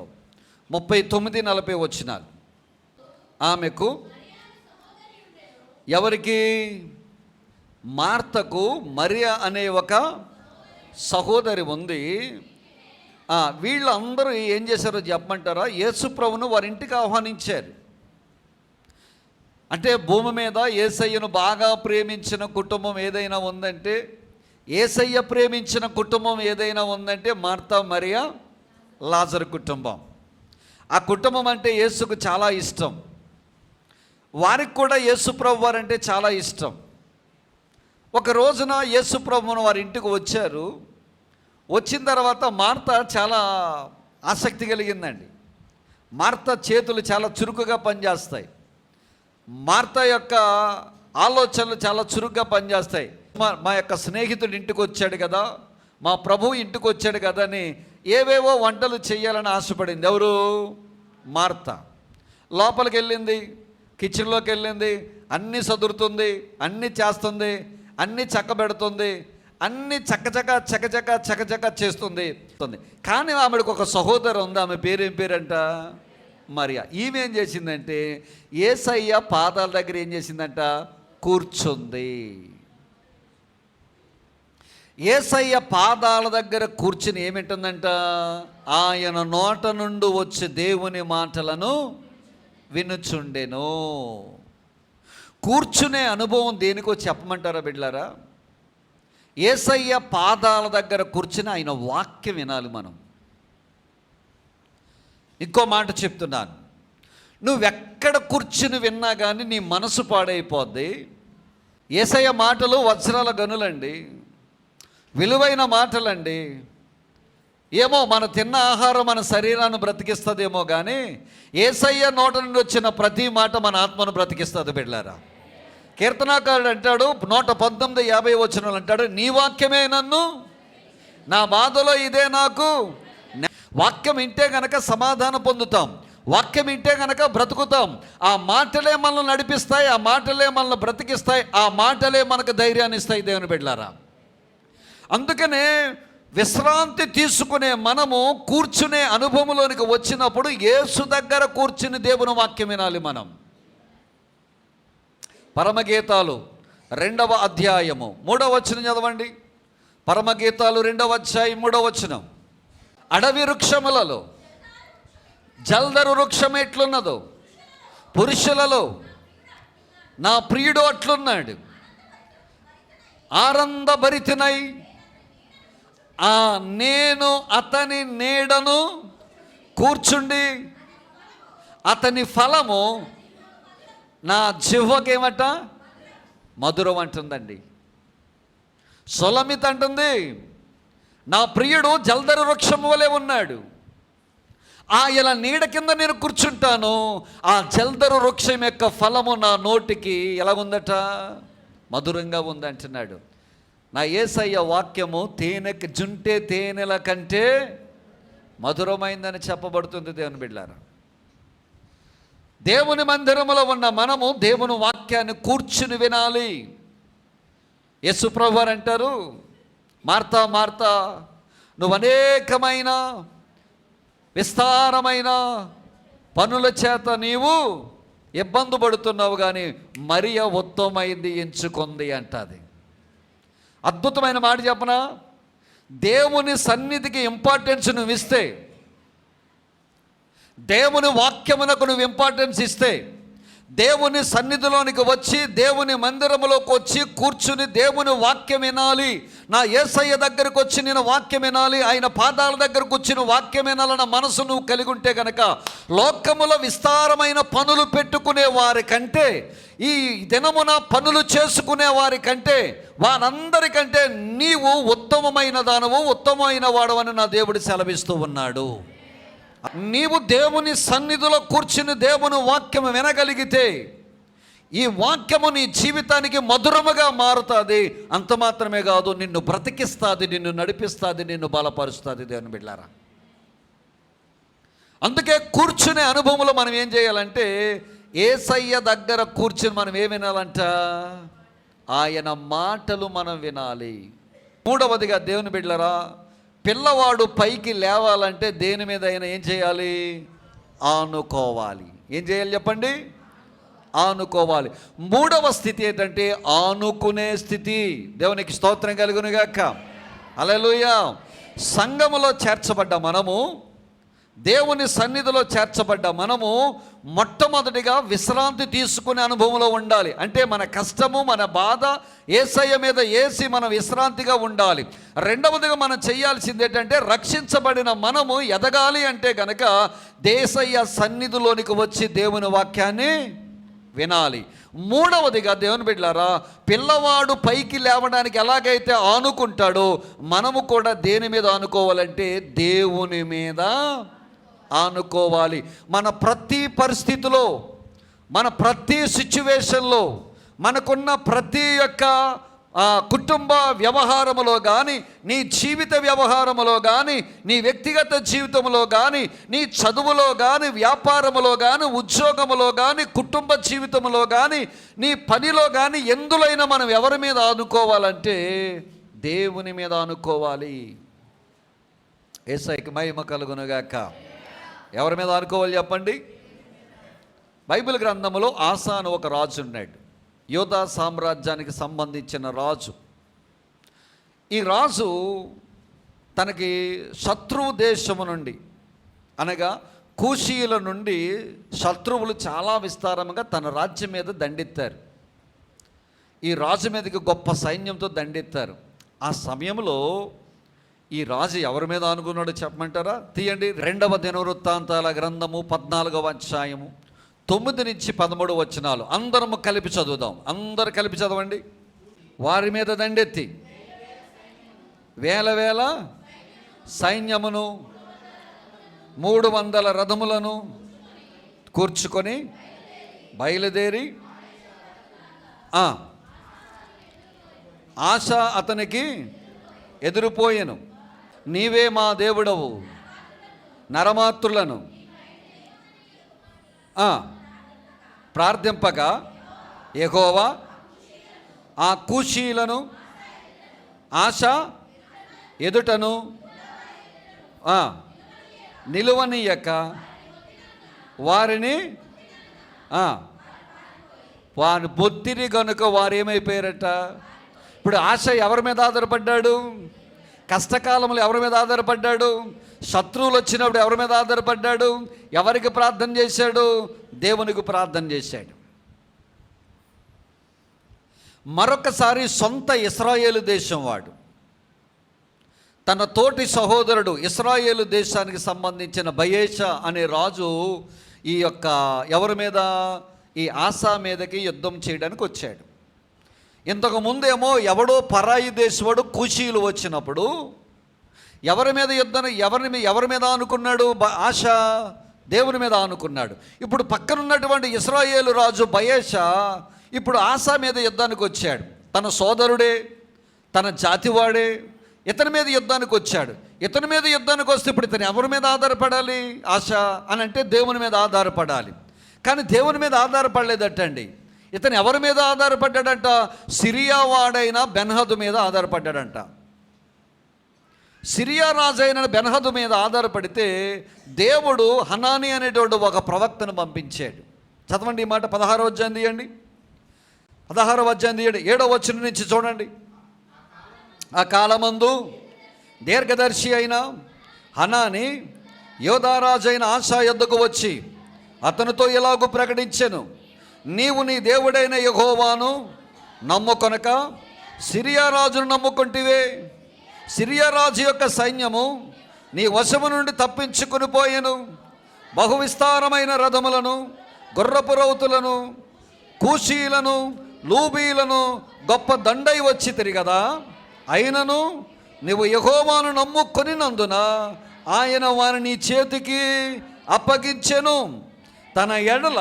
39-40 వచనాలు. ఆమెకు, ఎవరికి? మార్తకు మరియ అనే ఒక సహోదరి ఉంది. వీళ్ళందరూ ఏం చేశారో చెప్పమంటారా? యేసు ప్రభువును వారి ఇంటికి ఆహ్వానించారు. అంటే భూమి మీద యేసయ్యను బాగా ప్రేమించిన కుటుంబం ఏదైనా ఉందంటే, యేసయ్య ప్రేమించిన కుటుంబం ఏదైనా ఉందంటే మార్తా, మరియ, లాజరు కుటుంబం. ఆ కుటుంబం అంటే యేసుకు చాలా ఇష్టం. వారికి కూడా యేసు ప్రభు వారంటే చాలా ఇష్టం. ఒక రోజున యేసు ప్రభువును వారి ఇంటికి వచ్చారు. వచ్చిన తర్వాత మార్త చాలా ఆసక్తి కలిగిందండి. మార్త చేతులు చాలా చురుకుగా పనిచేస్తాయి. మార్త యొక్క ఆలోచనలు చాలా చురుగ్గా పనిచేస్తాయి. మా యొక్క స్నేహితుడు ఇంటికి వచ్చాడు కదా, మా ప్రభువు ఇంటికి వచ్చాడు కదా అని ఏవేవో వంటలు చేయాలని ఆశపడింది. ఎవరు? మార్త. లోపలికి వెళ్ళింది, కిచెన్లోకి వెళ్ళింది, అన్నీ సదురుతుంది, అన్నీ చేస్తుంది, అన్నీ చక్కబెడుతుంది, అన్నీ చకచక చేస్తుంది. కానీ ఆమెకు ఒక సహోదరు ఉంది. ఆమె పేరేం పేరంట? మరియ. ఈమె ఏం చేసిందంటే యేసయ్య పాదాల దగ్గర ఏం చేసిందంట? కూర్చుంది. యేసయ్య పాదాల దగ్గర కూర్చుని ఏమింటుందంట? ఆయన నోట నుండి వచ్చి దేవుని మాటలను వినుచుండెను. కూర్చునే అనుభవం దేనికో చెప్పమంటారా బిడ్డలారా? యేసయ్య పాదాల దగ్గర కూర్చుని ఆయన వాక్యం వినాలి మనం. ఇంకో మాట చెప్తున్నాను, నువ్వెక్కడ కూర్చుని విన్నా కానీ నీ మనసు పాడైపోద్ది. యేసయ్య మాటలు వజ్రాల గనులండి, విలువైన మాటలండి. ఏమో మన తిన్న ఆహారం మన శరీరాన్ని బ్రతికిస్తుందేమో కానీ యేసయ్య నోట నుండి వచ్చిన ప్రతి మాట మన ఆత్మను బ్రతికిస్తుంది బిడ్డలారా. కీర్తనాకారుడు అంటాడు 119:50 అంటాడు, నీ వాక్యమే నన్ను, నా బాధలో ఇదే నాకు. వాక్యం వింటే గనక సమాధానం పొందుతాం, వాక్యం వింటే గనక బ్రతుకుతాం. ఆ మాటలే మనల్ని నడిపిస్తాయి, ఆ మాటలే మనల్ని బ్రతికిస్తాయి, ఆ మాటలే మనకు ధైర్యాన్ని ఇస్తాయి దేవుని బిడ్డలారా. అందుకనే విశ్రాంతి తీసుకునే మనము కూర్చునే అనుభవంలోనికి వచ్చినప్పుడు యేసు దగ్గర కూర్చుని దేవుని వాక్యం వినాలి మనం. పరమగీతాలు 2వ అధ్యాయము 3వ వచనం చదవండి. పరమగీతాలు 2వ అధ్యాయం 3వ వచనం. అడవి వృక్షములలో జల్దరు వృక్షం ఎట్లున్నదో పురుషులలో నా ప్రియుడు అట్లున్నాడు. ఆనందభరితునై నేను అతని నీడను కూర్చుండి అతని ఫలము నా జిహ్వకేమట మధురం అంటుందండి. సొలమిత్ అంటుంది, నా ప్రియుడు జల్దరు వృక్షము వలె ఉన్నాడు, ఆయన నీడ కింద నేను కూర్చుంటాను. ఆ జల్దరు వృక్షం యొక్క ఫలము నా నోటికి ఎలాగుందట? మధురంగా ఉంది అంటున్నాడు. నా యేసయ్య వాక్యము జుంటే తేనెల కంటే మధురమైందని చెప్పబడుతుంది దేవుని బిడ్డలారా. దేవుని మందిరములో ఉన్న మనము దేవుని వాక్యాన్ని కూర్చుని వినాలి. యేసు ప్రభువు వారు అంటారు, మార్తా మార్తా, నువ్వు అనేకమైన విస్తారమైన పనుల చేత నీవు ఇబ్బంది పడుతున్నావు, కానీ మరియ ఉత్తమమైంది ఎంచుకుంది అంటది. అద్భుతమైన మాట చెప్పనా? దేవుని సన్నిధికి ఇంపార్టెన్స్ నువ్వు ఇస్తే, దేవుని వాక్యమునకు నువ్వు ఇంపార్టెన్స్ ఇస్తే, దేవుని సన్నిధిలోనికి వచ్చి దేవుని మందిరములోకి వచ్చి కూర్చుని దేవుని వాక్యం వినాలి. నా యేసయ్య దగ్గరకు వచ్చి నేను వాక్యం వినాలి, ఆయన పాదాల దగ్గరకు వచ్చిన వాక్యం వినాలన్న మనసు నువ్వు కలిగి ఉంటే కనుక లోకములో విస్తారమైన పనులు పెట్టుకునే వారి కంటే, ఈ దినమున పనులు చేసుకునే వారి కంటే, వారందరికంటే నీవు ఉత్తమమైన దానవు, ఉత్తమమైన వాడవని నా దేవుడు సెలవిస్తూ ఉన్నాడు. నీవు దేవుని సన్నిధిలో కూర్చుని దేవుని వాక్యము వినగలిగితే ఈ వాక్యము నీ జీవితానికి మధురముగా మారుతుంది. అంత మాత్రమే కాదు, నిన్ను బ్రతికిస్తుంది, నిన్ను నడిపిస్తుంది, నిన్ను బలపరుస్తుంది దేవుని బిడ్డలారా. అందుకే కూర్చునే అనుభవంలో మనం ఏం చేయాలంటే, యేసయ్య దగ్గర కూర్చుని మనం ఏం వినాలంట? ఆయన మాటలు మనం వినాలి. 3వదిగా దేవుని బిడ్డలారా, పిల్లవాడు పైకి లేవాలంటే దేని మీద అయినా ఏం చేయాలి? ఆనుకోవాలి. ఏం చేయాలి చెప్పండి? ఆనుకోవాలి. 3వ స్థితి ఏంటంటే ఆనుకునే స్థితి. దేవునికి స్తోత్రం కలుగును గాక. హల్లెలూయా. సంఘములో చేర్చబడ్డ మనము, దేవుని సన్నిధిలో చేర్చబడ్డ మనము మొట్టమొదటిగా విశ్రాంతి తీసుకునే అనుభవంలో ఉండాలి. అంటే మన కష్టము, మన బాధ యేసయ్య మీద వేసి మనం విశ్రాంతిగా ఉండాలి. 2వదిగా మనం చేయాల్సింది ఏంటంటే, రక్షించబడిన మనము ఎదగాలి అంటే గనక యేసయ్య సన్నిధిలోనికి వచ్చి దేవుని వాక్యాన్ని వినాలి. 3వదిగా దేవుని బిడ్డలారా, పిల్లవాడు పైకి లేవడానికి ఎలాగైతే ఆనుకుంటాడో మనము కూడా దేని మీద ఆనుకోవాలంటే దేవుని మీద ఆనుకోవాలి. మన ప్రతి పరిస్థితిలో, మన ప్రతి సిచ్యువేషన్లో, మనకున్న ప్రతి యొక్క కుటుంబ వ్యవహారములో కానీ, నీ జీవిత వ్యవహారములో కానీ, నీ వ్యక్తిగత జీవితంలో కానీ, నీ చదువులో కానీ, వ్యాపారములో కానీ, ఉద్యోగములో కానీ, కుటుంబ జీవితంలో కానీ, నీ పనిలో కానీ, ఎందులైనా మనం ఎవరి మీద ఆనుకోవాలంటే దేవుని మీద ఆనుకోవాలి. యేసయ్యకి మహిమ కలుగునుగాక. ఎవరి మీద ఆనుకోవాలి చెప్పండి? బైబిల్ గ్రంథంలో ఆసా అని ఒక రాజు ఉన్నాడు. యోధా సామ్రాజ్యానికి సంబంధించిన రాజు. ఈ రాజు తనకి శత్రువు దేశము నుండి, అనగా కూషీయుల నుండి శత్రువులు చాలా విస్తారంగా తన రాజ్యం మీద దండెత్తారు. ఈ రాజు మీదకి గొప్ప సైన్యంతో దండెత్తారు. ఆ సమయంలో ఈ రాజు ఎవరి మీద అనుకున్నాడో చెప్పమంటారా? తీయండి, 2వ దినవృత్తాంతాల గ్రంథము 14వ అధ్యాయము 9 నుంచి 13 వచనాలు అందరము కలిపి చదువుదాం. అందరు కలిపి చదవండి. వారి మీద దండెత్తి వేల వేల సైన్యమును 300 రథములను కూర్చుకొని బయలుదేరి ఆశ అతనికి ఎదురుపోయెను. నీవే మా దేవుడవు, నరమాతృలను ప్రార్థింపగా యెహోవా ఆ కూషీలను ఆశ ఎదుటను నిలువనీయక వారిని వారి బొత్తిరి కనుక వారు ఏమైపోయారట. ఇప్పుడు ఆశ ఎవరి మీద ఆధారపడ్డాడు? కష్టకాలంలో ఎవరి మీద ఆధారపడ్డాడు? శత్రువులు వచ్చినప్పుడు ఎవరి మీద ఆధారపడ్డాడు? ఎవరికి ప్రార్థన చేశాడు? దేవునికి ప్రార్థన చేశాడు. మరొకసారి సొంత ఇశ్రాయేలు దేశం వాడు తన తోటి సహోదరుడు ఇశ్రాయేలు దేశానికి సంబంధించిన బయేషా అనే రాజు ఈ యొక్క ఎవరి మీద, ఈ ఆసా మీదకి యుద్ధం చేయడానికి వచ్చాడు. ఇంతకు ముందేమో ఎవడో పరాయి దేశవాడు కూషీలు వచ్చినప్పుడు ఎవరి మీద యుద్ధం, ఎవరి మీద అనుకున్నాడు? ఆశ దేవుని మీద అనుకున్నాడు. ఇప్పుడు పక్కనున్నటువంటి ఇశ్రాయేలు రాజు బయేషా ఇప్పుడు ఆసా మీద యుద్ధానికి వచ్చాడు. తన సోదరుడే, తన జాతివాడే ఇతని మీద యుద్ధానికి వచ్చాడు. ఇతని మీద యుద్ధానికి వస్తే ఇప్పుడు ఇతను ఎవరి మీద ఆధారపడాలి? ఆశ అని అంటే దేవుని మీద ఆధారపడాలి. కానీ దేవుని మీద ఆధారపడలేదటండి. ఇతను ఎవరి మీద ఆధారపడ్డాడంట? సిరియా వాడైన బెన్హదు మీద ఆధారపడ్డాడంట. సిరియా రాజు అయిన బెన్హదు మీద ఆధారపడితే దేవుడు హనాని అనేటువంటి ఒక ప్రవక్తను పంపించాడు. చదవండి ఈ మాట. 16వ అధ్యాయం తీయండి. 16వ అధ్యాయం తీయండి. 7వ వచనం నుంచి చూడండి. ఆ కాలమందు దీర్ఘదర్శి అయిన హనాని యోధారాజు అయిన ఆశా యొద్దకు వచ్చి అతనితో ఇలాగూ ప్రకటించెను, నీవు నీ దేవుడైన యెహోవాను నమ్ముకొనక సిరియా రాజును నమ్ముకుంటివే. సిరియా రాజు యొక్క సైన్యము నీ వశము నుండి తప్పించుకుని పోయెను. బహువిస్తారమైన రథములను, గుర్రపు రౌతులను, కూషీలను, లూబీలను గొప్ప దండై వచ్చి తిరిగదా. అయినను నువ్వు యెహోవాను నమ్ముకొనినందున ఆయన వారిని నీ చేతికి అప్పగించెను. తన ఎడల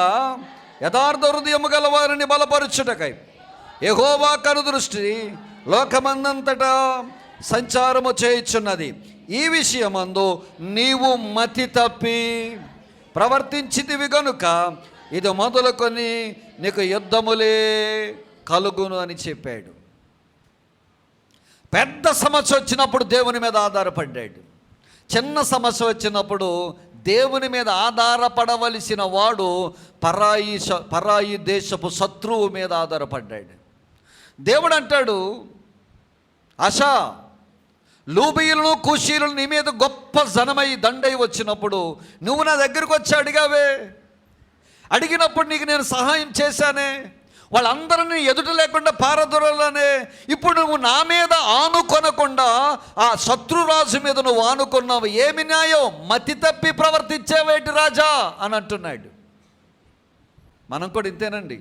యథార్థ హృదయము గల వారిని బలపరుచుటకై యెహోవా కనుదృష్టి లోకమందంతటా సంచారము చేయుచున్నది. ఈ విషయమందు నీవు మతి తప్పి ప్రవర్తించితివి గనుక ఇది మొదలుకొని నీకు యుద్ధములే కలుగును అని చెప్పాడు. పెద్ద సమస్య వచ్చినప్పుడు దేవుని మీద ఆధారపడ్డాడు. చిన్న సమస్య వచ్చినప్పుడు దేవుని మీద ఆధారపడవలసిన వాడు పరాయి దేశపు శత్రువు మీద ఆధారపడ్డాడు. దేవుడు అంటాడు, ఆశా, లూబీయులను కూషీలను నీ మీద గొప్ప జనమై దండై వచ్చినప్పుడు నువ్వు నా దగ్గరకు వచ్చి అడిగావే. అడిగినప్పుడు నీకు నేను సహాయం చేశానే. వాళ్ళందరినీ ఎదుట లేకుండా పారదొరలనే. ఇప్పుడు నువ్వు నా మీద ఆనుకొనకుండా ఆ శత్రురాజు మీద నువ్వు ఆనుకున్నావు. ఏమి న్యాయం? మతి తప్పి ప్రవర్తించేవేటి రాజా అని అంటున్నాడు. మనం కూడా ఇంతేనండి.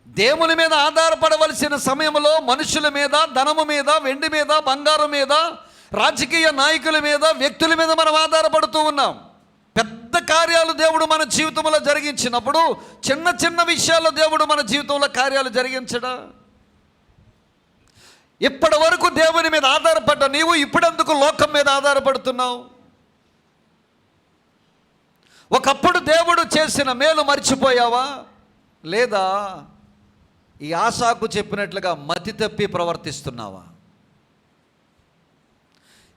దేవుని మీద ఆధారపడవలసిన సమయంలో మనుషుల మీద, ధనము మీద, వెండి మీద, బంగారం మీద, రాజకీయ నాయకుల మీద, వ్యక్తుల మీద మనం ఆధారపడుతూ ఉన్నాం. పెద్ద కార్యాలు దేవుడు మన జీవితంలో జరిగించినప్పుడు చిన్న చిన్న విషయాల్లో దేవుడు మన జీవితంలో కార్యాలు జరిగించడా? ఇప్పటి వరకు దేవుని మీద ఆధారపడ్డ నీవు ఇప్పుడెందుకు లోకం మీద ఆధారపడుతున్నావు? ఒకప్పుడు దేవుడు చేసిన మేలు మర్చిపోయావా? లేదా ఈ ఆశాకు చెప్పినట్లుగా మతి తప్పి ప్రవర్తిస్తున్నావా?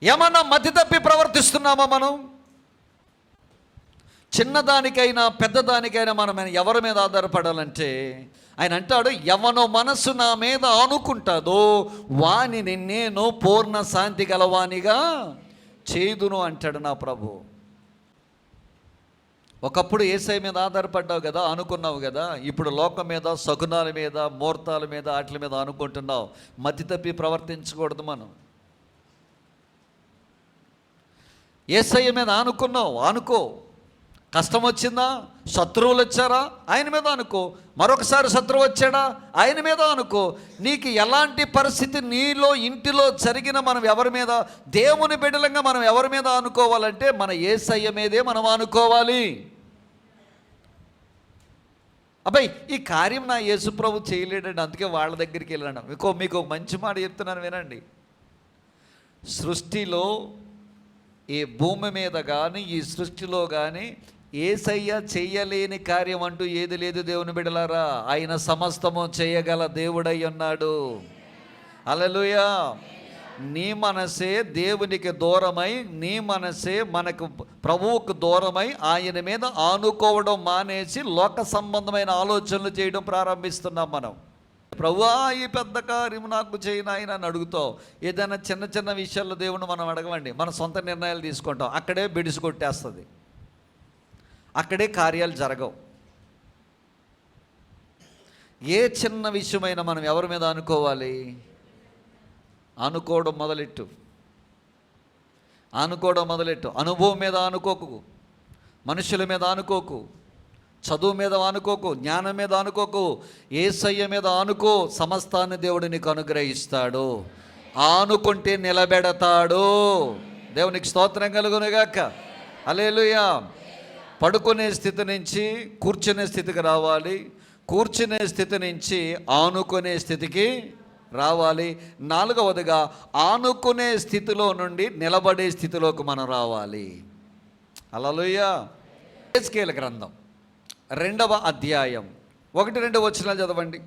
ఏమన్నా మతి తప్పి ప్రవర్తిస్తున్నామా మనం? చిన్నదానికైనా పెద్దదానికైనా మనం ఎవరి మీద ఆధారపడాలంటే ఆయన అంటాడు, ఎవనో మనసు నా మీద ఆనుకుంటుందో వానిని నేను పూర్ణ శాంతి గలవానిగా చేదును అంటాడు నా ప్రభు. ఒకప్పుడు యేసయ్య మీద ఆధారపడ్డావు కదా, అనుకున్నావు కదా, ఇప్పుడు లోకం మీద, శకునాల మీద, ముహూర్తాల మీద, వాటి మీద అనుకుంటున్నావు. మతి తప్పి ప్రవర్తించకూడదు. మనం యేసయ్య మీద అనుకున్నావు, అనుకో. కష్టం వచ్చిందా, శత్రువులు వచ్చారా, ఆయన మీద అనుకో. మరొకసారి శత్రువు వచ్చాడా, ఆయన మీద అనుకో. నీకు ఎలాంటి పరిస్థితి నీలో ఇంటిలో జరిగిన మనం ఎవరి మీద, దేవుని బిడ్డలంగా మనం ఎవరి మీద అనుకోవాలంటే మన యేసయ్య మీదే మనం అనుకోవాలి. అబ్బాయి ఈ కార్యం నా యేసు ప్రభు చేయలేడండి, అందుకే వాళ్ళ దగ్గరికి వెళ్ళాను. మీకు ఒక మంచి మాట చెప్తున్నాను వినండి. సృష్టిలో ఈ భూమి మీద కానీ ఈ సృష్టిలో కానీ యేసయ్య చెయ్యలేని కార్యం అంటూ ఏది లేదు దేవుని బిడ్డలారా. ఆయన సమస్తము చేయగల దేవుడై ఉన్నాడు. హల్లెలూయా. నీ మనసే దేవునికి దూరమై, నీ మనసే మనకు ప్రభువుకు దూరమై ఆయన మీద ఆనుకోవడం మానేసి లోక సంబంధమైన ఆలోచనలు చేయడం ప్రారంభిస్తున్నాం మనం. ప్రభువా ఈ పెద్ద కార్యం నాకు చేయను ఆయన అని అడుగుతావు. ఏదైనా చిన్న చిన్న విషయాల్లో దేవుని మనం అడగమండి, మన సొంత నిర్ణయాలు తీసుకుంటాం. అక్కడే బిడిసి కొట్టేస్తుంది, అక్కడే కార్యాలు జరగవు. ఏ చిన్న విషయమైనా మనం ఎవరి మీద అనుకోవాలి? అనుకోవడం మొదలెట్టు. అనుభవం మీద అనుకోకు, మనుషుల మీద అనుకోకు, చదువు మీద అనుకోకు, జ్ఞానం మీద అనుకోకు, యేసయ్య మీద అనుకో. సమస్తాన్ని దేవుడు నీకు అనుగ్రహిస్తాడు. ఆనుకుంటే నిలబెడతాడు. దేవునికి స్తోత్రం కలుగునుగాక. హల్లెలూయా. పడుకునే స్థితి నుంచి కూర్చునే స్థితికి రావాలి, కూర్చునే స్థితి నుంచి ఆనుకునే స్థితికి రావాలి. నాలుగవదిగా ఆనుకునే స్థితిలో నుండి నిలబడే స్థితిలోకి మనం రావాలి. హల్లెలూయా. యెహెజ్కేలు గ్రంథం 2వ అధ్యాయం 1-2 వచనాలు చదవండి.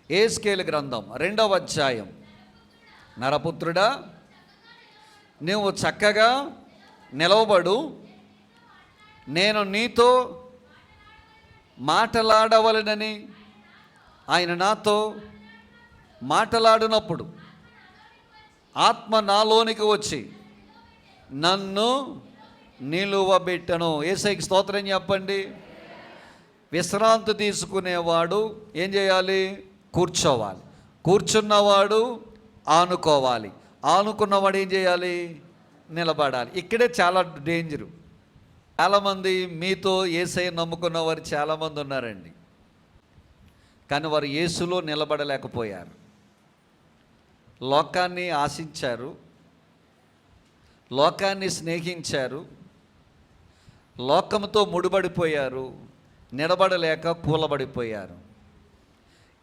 యెహెజ్కేలు గ్రంథం 2వ అధ్యాయం. నరపుత్రుడా, నువ్వు చక్కగా నిలవబడు, నేను నీతో మాటలాడవలనని ఆయన నాతో మాటలాడినప్పుడు ఆత్మ నాలోనికి వచ్చి నన్ను నిలువబెట్టను. యేసయ్యకి స్తోత్రం చెప్పండి. విశ్రాంతి తీసుకునేవాడు ఏం చేయాలి? కూర్చోవాలి. కూర్చున్నవాడు ఆనుకోవాలి. ఆనుకున్నవాడు ఏం చేయాలి? నిలబడాలి. ఇక్కడే చాలా డేంజరు. చాలామంది మీతో యేసయ్య నమ్ముకున్న వారు చాలామంది ఉన్నారండి, కానీ వారు యేసులో నిలబడలేకపోయారు. లోకాన్ని ఆశించారు, లోకాన్ని స్నేహించారు, లోకంతో ముడిపడిపోయారు, నిలబడలేక కూలబడిపోయారు.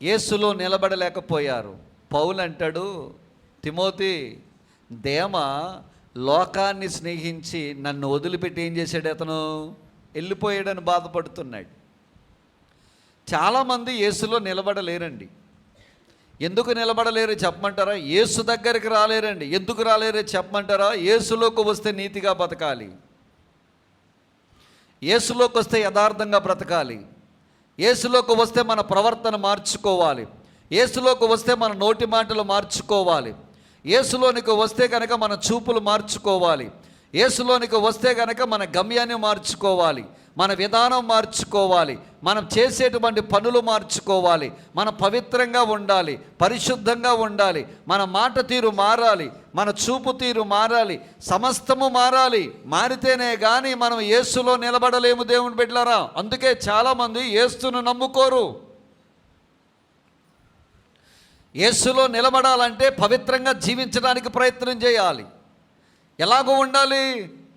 యేసులో నిలబడలేకపోయారు. పౌలు అంటాడు, తిమోతి, దేమ లోకాన్ని స్నేహించి నన్ను వదిలిపెట్టి ఏం చేశాడు? అతను వెళ్ళిపోయాడని బాధపడుతున్నాడు. చాలామంది యేసులో నిలబడలేరండి. ఎందుకు నిలబడలేరు చెప్పమంటారా? యేసు దగ్గరికి రాలేరండి. ఎందుకు రాలేరు చెప్పమంటారా? యేసులోకి వస్తే నీతిగా బతకాలి, యేసులోకి వస్తే యథార్థంగా బ్రతకాలి, యేసులోకి వస్తే మన ప్రవర్తన మార్చుకోవాలి, యేసులోకి వస్తే మన నోటి మాటలు మార్చుకోవాలి, యేసులోనికి వస్తే కనుక మన చూపులు మార్చుకోవాలి, యేసులోనికి వస్తే కనుక మన గమ్యాన్ని మార్చుకోవాలి, మన విధానం మార్చుకోవాలి, మనం చేసేటువంటి పనులు మార్చుకోవాలి, మనం పవిత్రంగా ఉండాలి, పరిశుద్ధంగా ఉండాలి, మన మాట తీరు మారాలి, మన చూపు తీరు మారాలి, సమస్తము మారాలి. మారితేనే కానీ మనం యేసులో నిలబడలేము దేవుని బిడ్డలారా. అందుకే చాలామంది యేసును నమ్ముకోరు. యేసులో నిలబడాలంటే పవిత్రంగా జీవించడానికి ప్రయత్నం చేయాలి. ఎలాగో ఉండాలి?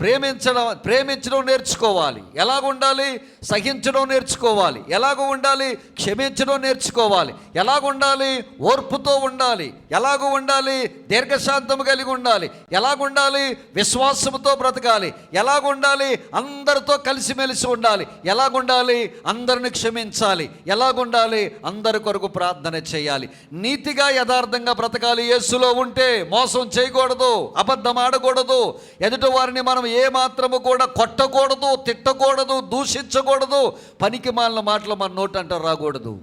ప్రేమించడం నేర్చుకోవాలి. ఎలాగ ఉండాలి? సహించడం నేర్చుకోవాలి. ఎలాగ ఉండాలి? క్షమించడం నేర్చుకోవాలి. ఎలాగ ఉండాలి? ఓర్పుతో ఉండాలి. ఎలాగ ఉండాలి? దీర్ఘశాంతము కలిగి ఉండాలి. ఎలాగ ఉండాలి? విశ్వాసముతో బ్రతకాలి. ఎలాగ ఉండాలి? అందరితో కలిసిమెలిసి ఉండాలి. ఎలాగ ఉండాలి? అందరిని క్షమించాలి. ఎలాగ ఉండాలి? అందరి కొరకు ప్రార్థన చేయాలి. నీతిగా యథార్థంగా బ్రతకాలి. యేసులో ఉంటే మోసం చేయకూడదు, అబద్ధం ఆడకూడదు, ఎదుటి వారిని మనం మనం ఏ మాత్రము కూడా కొట్టకూడదు, తిట్టకూడదు, దూషించకూడదు, పనికి మాలిన మాటలు మన నోటంట రాకూడదు.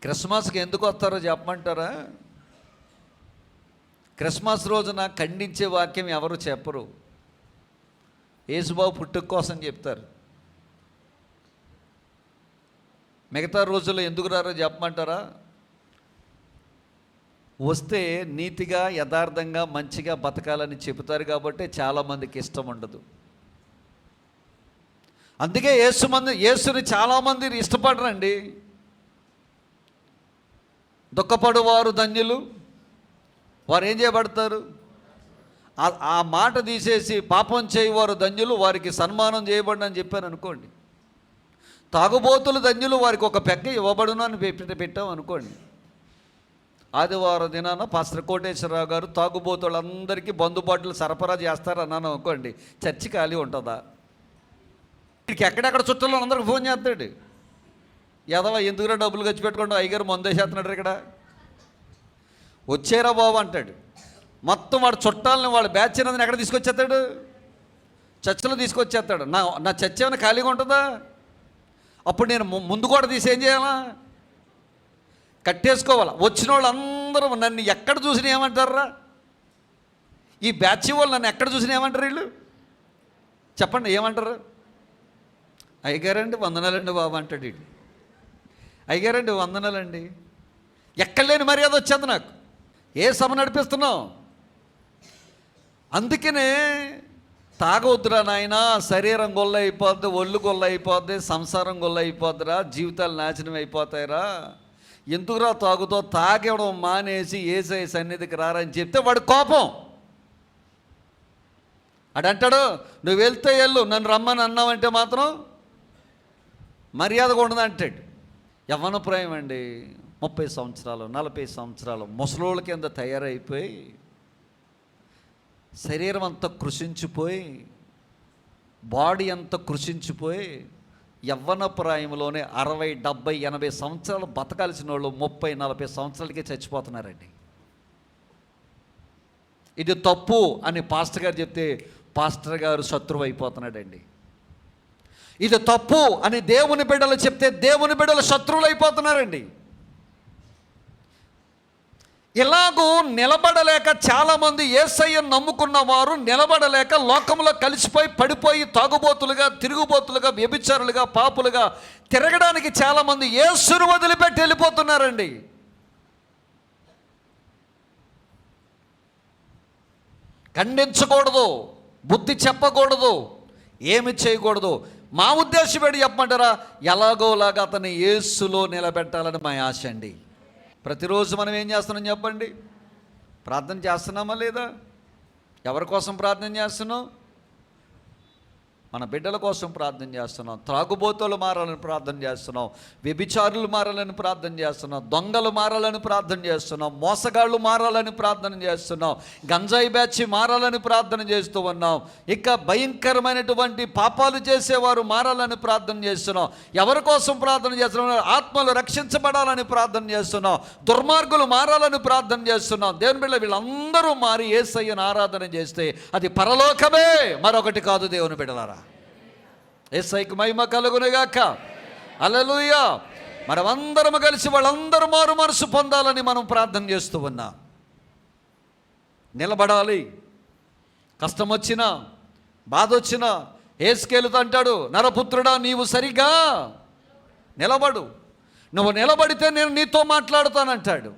క్రిస్మస్కి ఎందుకు వస్తారో చెప్పమంటారా? క్రిస్మస్ రోజున ఖండించే వాక్యం ఎవరు చెప్పరు. యేసుబాబు పుట్టుక కోసం చెప్తారు. మిగతా రోజుల్లో ఎందుకు రారో చెప్పమంటారా? వస్తే నీతిగా, యథార్థంగా, మంచిగా బతకాలని చెబుతారు కాబట్టి చాలామందికి ఇష్టం ఉండదు. అందుకే యేసుని చాలామంది ఇష్టపడరండి. దుఃఖపడువారు ధన్యులు, వారు ఏం చేయబడతారు? ఆ మాట తీసేసి పాపం చేయవారు ధన్యులు, వారికి సన్మానం చేయబడిన అని చెప్పాను అనుకోండి. తాగుబోతులు ధన్యులు, వారికి ఒక పెగ్గ ఇవ్వబడును అని పెట్టాం అనుకోండి. ఆదివారం దినాన పాస్టర్ కోటేశ్వరరావు గారు తాగుబోతులందరికీ బందుబాటులు సరఫరా చేస్తారు అన్నాను అనుకోండి, చర్చి ఖాళీ ఉంటుందా? వీడికి ఎక్కడెక్కడ చుట్టాలో అందరికి ఫోన్ చేస్తాడు. ఎదవా ఎందుకురా డబ్బులు ఖర్చు పెట్టుకోండి, అయ్యగారు మందేసేస్తున్నాడు ఇక్కడ, వచ్చేరా బాబు అంటాడు. మొత్తం వాడు చుట్టాలని వాళ్ళ బ్యాచ్ అయినదని ఎక్కడ తీసుకొచ్చేస్తాడు? చర్చలో తీసుకొచ్చేస్తాడు. నా చర్చ ఏమైనా ఖాళీగా ఉంటుందా? అప్పుడు నేను ముందు కూడా తీసి ఏం చేయాలా? కట్టేసుకోవాలా. వచ్చిన వాళ్ళందరూ నన్ను ఎక్కడ చూసినా ఏమంటారా? ఈ బ్యాచ్ వాళ్ళు నన్ను ఎక్కడ చూసినా ఏమంటారు? వీళ్ళు చెప్పండి ఏమంటారు? అయ్యగారండి వందనాలండి బాబు అంటాడు వీడు. అయ్యగారండి వందనాలండి. ఎక్కడ లేని మర్యాద వచ్చేది నాకు. ఏ సభ నడిపిస్తున్నావు? అందుకనే తాగొద్దురా నాయన, శరీరం గొల్ల అయిపోద్ది, ఒళ్ళు గొల్ల అయిపోద్ది, సంసారం గొల్ల అయిపోద్దిరా, జీవితాలు నాశనం అయిపోతాయిరా, ఎందుకురా తాగుతో, తాగడం మానేసి యేసయ్య సన్నిధికి రారని చెప్తే వాడు కోపం. అడంటాడు, నువ్వు వెళ్తే వెళ్ళు, నన్ను రమ్మని అన్నావంటే మాత్రం మర్యాదగా ఉండదు అంటాడు. యవ్వన ప్రాయం అండి, 30 సంవత్సరాలు 40 సంవత్సరాలు ముసలోళ్ళ కింద తయారైపోయి, శరీరం అంతా కృషించిపోయి, బాడీ అంతా కృషించిపోయి, యవ్వన ప్రాయంలోనే 60, 70, 80 సంవత్సరాలు బతకాల్సిన వాళ్ళు 30, 40 సంవత్సరాలకే చచ్చిపోతున్నారండి. ఇది తప్పు అని పాస్టర్ గారు చెప్తే పాస్టర్ గారు శత్రువు అయిపోతున్నాడండి. ఇది తప్పు అని దేవుని బిడ్డలు చెప్తే దేవుని బిడ్డలు శత్రువులు అయిపోతున్నారండి. ఇలాగూ నిలబడలేక చాలామంది యేసయ్యను నమ్ముకున్న వారు నిలబడలేక లోకంలో కలిసిపోయి పడిపోయి తాగుబోతులుగా, తిరుగుబోతులుగా, వ్యభిచారులుగా, పాపులుగా తిరగడానికి చాలామంది యేసును వదిలిపెట్టి వెళ్ళిపోతున్నారండి. ఖండించకూడదు, బుద్ధి చెప్పకూడదు, ఏమి చేయకూడదు. మా ఉద్దేశం ఏంటి చెప్పమంటారా? ఎలాగోలాగా అతన్ని యేసులో నిలబెట్టాలని మా ఆశ అండి. ప్రతిరోజు మనం ఏం చేస్తున్నాం చెప్పండి? ప్రార్థన చేస్తున్నామా లేదా? ఎవరి కోసం ప్రార్థన చేస్తున్నాం? మన బిడ్డల కోసం ప్రార్థన చేస్తున్నాం. త్రాగుబోతులు మారాలని ప్రార్థన చేస్తున్నాం. వ్యభిచారులు మారాలని ప్రార్థన చేస్తున్నాం. దొంగలు మారాలని ప్రార్థన చేస్తున్నాం. మోసగాళ్ళు మారాలని ప్రార్థన చేస్తున్నాం. గంజాయి బ్యాచ్ మారాలని ప్రార్థన చేస్తూ ఉన్నాం. ఇక భయంకరమైనటువంటి పాపాలు చేసేవారు మారాలని ప్రార్థన చేస్తున్నాం. ఎవరి కోసం ప్రార్థన చేస్తున్నాం? ఆత్మలు రక్షించబడాలని ప్రార్థన చేస్తున్నాం. దుర్మార్గులు మారాలని ప్రార్థన చేస్తున్నాం. దేవుని బిడ్డలు వీళ్ళందరూ మారి యేసయ్యను ఆరాధన చేస్తే అది పరలోకమే, మరొకటి కాదు. దేవుని బిడ్డలారా, యేసయ్యకు మహిమ కలుగునుగాక. హల్లెలూయా. మనమందరం కలిసి వాళ్ళందరూ మారు మనసు పొందాలని మనం ప్రార్థన చేస్తూ ఉన్నాం. నిలబడాలి. కష్టం వచ్చినా, బాధ వచ్చినా యేసుకేలుతో అంటాడు, నరపుత్రుడా నీవు సరిగా నిలబడు, నువ్వు నిలబడితే నేను నీతో మాట్లాడుతానంటాడు.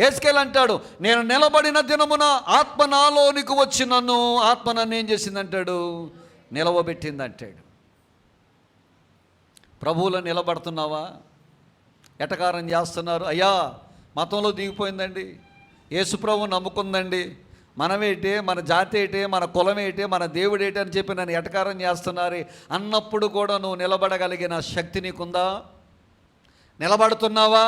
యేసుకేలు అంటాడు, నేను నిలబడిన దినమున ఆత్మ నాలోనికి వచ్చి ఆత్మ నన్ను ఏం చేసిందంటాడు? నిలవబెట్టిందంటాడు. ప్రభువులో నిలబడుతున్నావా? ఎటకారం చేస్తున్నారు, అయ్యా మతంలో దిగిపోయిందండి, యేసు ప్రభువు నమ్ముకుందండి, మనమేటే, మన జాతి ఏంటే, మన కులం ఏంటే, మన దేవుడు ఏంటి అని చెప్పి నన్ను ఎటకారం చేస్తున్నారు అన్నప్పుడు కూడా నువ్వు నిలబడగలిగిన శక్తి నీకుందా? నిలబడుతున్నావా?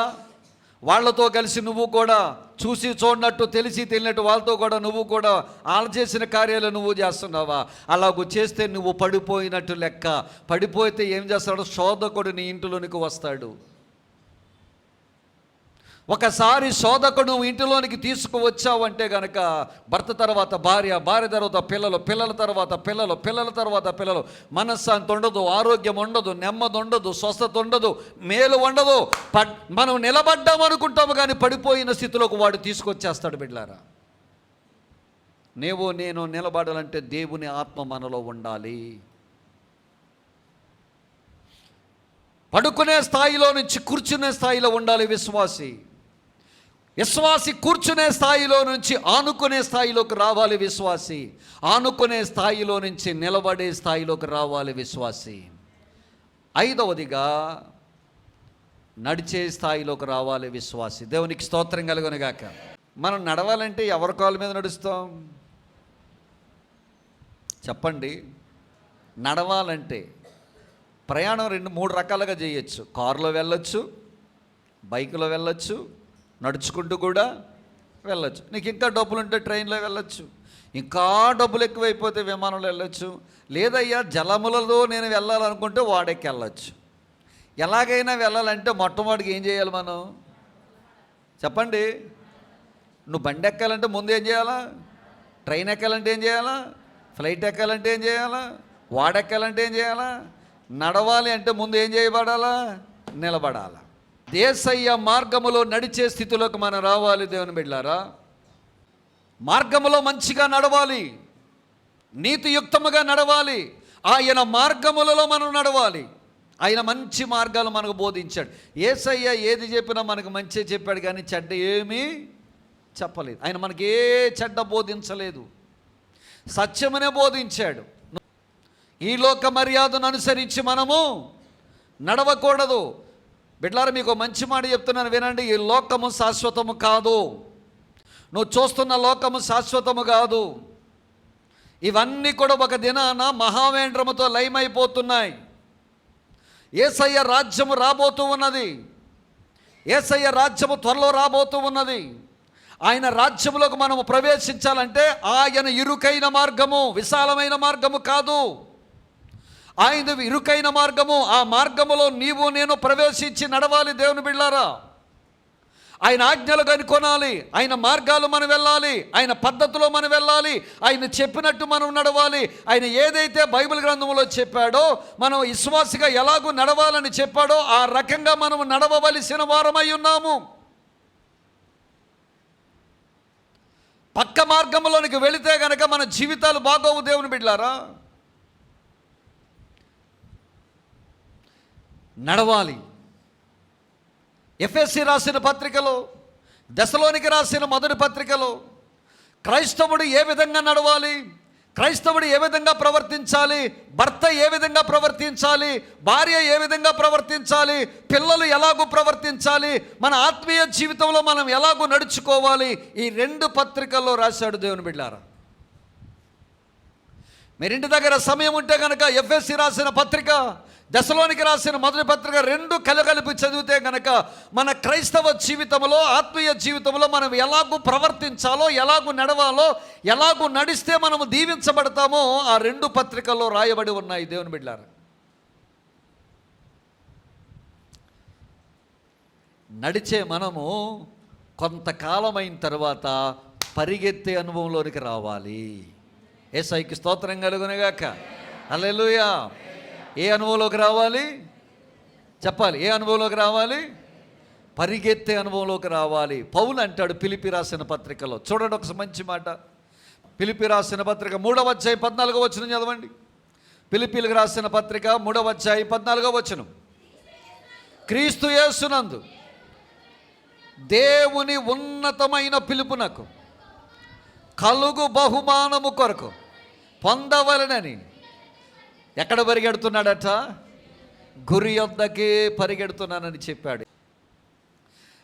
వాళ్ళతో కలిసి నువ్వు కూడా చూసి చూడనట్టు, తెలిసి తెలియనట్టు వాళ్ళతో కూడా నువ్వు కూడా వాళ్ళు చేసిన కార్యాలు నువ్వు చేస్తున్నావా? అలాగూ చేస్తే నువ్వు పడిపోయినట్టు లెక్క. పడిపోతే ఏం చేస్తాడు? శోధకుడు నీ ఇంటిలోనికి వస్తాడు. ఒకసారి శోధకుడు ఇంటిలోనికి తీసుకువచ్చావంటే గనక భర్త తర్వాత భార్య, భార్య తర్వాత పిల్లలు, పిల్లల తర్వాత పిల్లలు, పిల్లల తర్వాత పిల్లలు, మనశ్శాంతి ఉండదు, ఆరోగ్యం ఉండదు, నెమ్మది ఉండదు, స్వస్థత ఉండదు, మేలు ఉండదు. మనం నిలబడ్డాం అనుకుంటాము కానీ పడిపోయిన స్థితిలోకి వాడు తీసుకొచ్చేస్తాడు. బిడ్డలారా, నేను నిలబడాలంటే దేవుని ఆత్మ మనలో ఉండాలి. పడుకునే స్థాయిలో నుంచి కూర్చునే స్థాయిలో ఉండాలి విశ్వాసి. విశ్వాసి కూర్చునే స్థాయిలో నుంచి ఆనుకునే స్థాయిలోకి రావాలి విశ్వాసి. ఆనుకునే స్థాయిలో నుంచి నిలబడే స్థాయిలోకి రావాలి విశ్వాసి. ఐదవదిగా నడిచే స్థాయిలోకి రావాలి విశ్వాసి. దేవునికి స్తోత్రం కలుగునుగాక. మనం నడవాలంటే ఎవరి కాళ్ళ మీద నడుస్తాం చెప్పండి? నడవాలంటే ప్రయాణం 2-3 రకాలుగా చేయొచ్చు. కారులో వెళ్ళొచ్చు, బైక్లో వెళ్ళొచ్చు, నడుచుకుంటూ కూడా వెళ్ళొచ్చు. నీకు ఇంకా డబ్బులు ఉంటే ట్రైన్లో వెళ్ళొచ్చు, ఇంకా డబ్బులు ఎక్కువైపోతే విమానంలో వెళ్ళొచ్చు, లేదయ్యా జలములలో నేను వెళ్ళాలనుకుంటే వాడెక్కి వెళ్ళొచ్చు. ఎలాగైనా వెళ్ళాలంటే మొట్టమొదటికి ఏం చేయాలి మనం చెప్పండి? నువ్వు బండి ఎక్కాలంటే ముందు ఏం చేయాలా? ట్రైన్ ఎక్కాలంటే ఏం చేయాలా? ఫ్లైట్ ఎక్కాలంటే ఏం చేయాలా? వాడెక్కాలంటే ఏం చేయాలా? నడవాలి అంటే ముందు ఏం చేయబడాలా? నిలబడాలా. యేసయ్య మార్గములో నడిచే స్థితిలోకి మనం రావాలి. దేవుని బిడ్డలారా, మార్గములో మంచిగా నడవాలి, నీతియుక్తముగా నడవాలి. ఆయన మార్గములలో మనం నడవాలి. ఆయన మంచి మార్గాలు మనకు బోధించాడు. యేసయ్య ఏది చెప్పినా మనకు మంచి చెప్పాడు కానీ చెడ్డ ఏమీ చెప్పలేదు. ఆయన మనకి ఏ చెడ్డ బోధించలేదు, సత్యమనే బోధించాడు. ఈ లోక మర్యాదను అనుసరించి మనము నడవకూడదు. బిడ్డలారా, మీకు మంచి మాట చెప్తున్నాను వినండి. ఈ లోకము శాశ్వతము కాదు. నువ్వు చూస్తున్న లోకము శాశ్వతము కాదు. ఇవన్నీ కూడా ఒక దినాన మహావేంద్రముతో లయమైపోతున్నాయి. యేసయ్య రాజ్యము రాబోతూ ఉన్నది. యేసయ్య రాజ్యము త్వరలో రాబోతూ ఉన్నది. ఆయన రాజ్యములోకి మనము ప్రవేశించాలంటే ఆయన ఇరుకైన మార్గము, విశాలమైన మార్గము కాదు. ఆయన ఇరుకైన మార్గము. ఆ మార్గములో నీవు నేను ప్రవేశించి నడవాలి. దేవుని బిడ్డలారా, ఆయన ఆజ్ఞలు కనుకొనాలి, ఆయన మార్గాలు మనం వెళ్ళాలి, ఆయన పద్ధతిలో మనం వెళ్ళాలి, ఆయన చెప్పినట్టు మనం నడవాలి. ఆయన ఏదైతే బైబిల్ గ్రంథంలో చెప్పాడో, మనం విశ్వాసిగా ఎలాగూ నడవాలని చెప్పాడో ఆ రకంగా మనం నడవవలసిన వారమై ఉన్నాము. పక్క మార్గంలోనికి వెళితే గనక మన జీవితాలు బాగోవు. దేవుని బిడ్డలారా, నడవాలి. ఎఫెసీ రాసిన పత్రికలో, దశలోనికి రాసిన మొదటి పత్రికలో క్రైస్తవుడు ఏ విధంగా నడవాలి, క్రైస్తవుడు ఏ విధంగా ప్రవర్తించాలి, భర్త ఏ విధంగా ప్రవర్తించాలి, భార్య ఏ విధంగా ప్రవర్తించాలి, పిల్లలు ఎలాగూ ప్రవర్తించాలి, మన ఆత్మీయ జీవితంలో మనం ఎలాగూ నడుచుకోవాలి, ఈ 2 పత్రికల్లో రాశాడు. దేవుని బిడ్డలారా, మీరింటి దగ్గర సమయం ఉంటే కనుక ఎఫెసీ రాసిన పత్రిక, దశలోనికి రాసిన మొదటి పత్రిక 2 కలగలిపి చదివితే గనక మన క్రైస్తవ జీవితంలో, ఆత్మీయ జీవితంలో మనం ఎలాగూ ప్రవర్తించాలో, ఎలాగూ నడవాలో, ఎలాగూ నడిస్తే మనము దీవించబడతామో ఆ 2 పత్రికల్లో రాయబడి ఉన్నాయి. దేవుని బిడ్డలారా, నడిచే మనము కొంతకాలం అయిన తర్వాత పరిగెత్తే అనుభవంలోనికి రావాలి. యేసయ్యకి స్తోత్రం కలుగునుగాక. హల్లెలూయా. ఏ అనుభవంలోకి రావాలి చెప్పాలి? ఏ అనుభవంలోకి రావాలి? పరిగెత్తే అనుభవంలోకి రావాలి. పౌలు అంటాడు ఫిలిప్పీ రాసిన పత్రికలో, చూడండి ఒక మంచి మాట. ఫిలిప్పీ రాసిన పత్రిక 3వ అధ్యాయం 14వ వచనం చదవండి. ఫిలిప్పీలకు రాసిన పత్రిక 3వ అధ్యాయం 14వ వచనం. క్రీస్తు యేసునందు దేవుని ఉన్నతమైన పిలుపునకు కలుగు బహుమానము కొరకు పొందవలనని ఎక్కడ పరిగెడుతున్నాడట? గురి యొద్దకే పరిగెడుతున్నానని చెప్పాడు.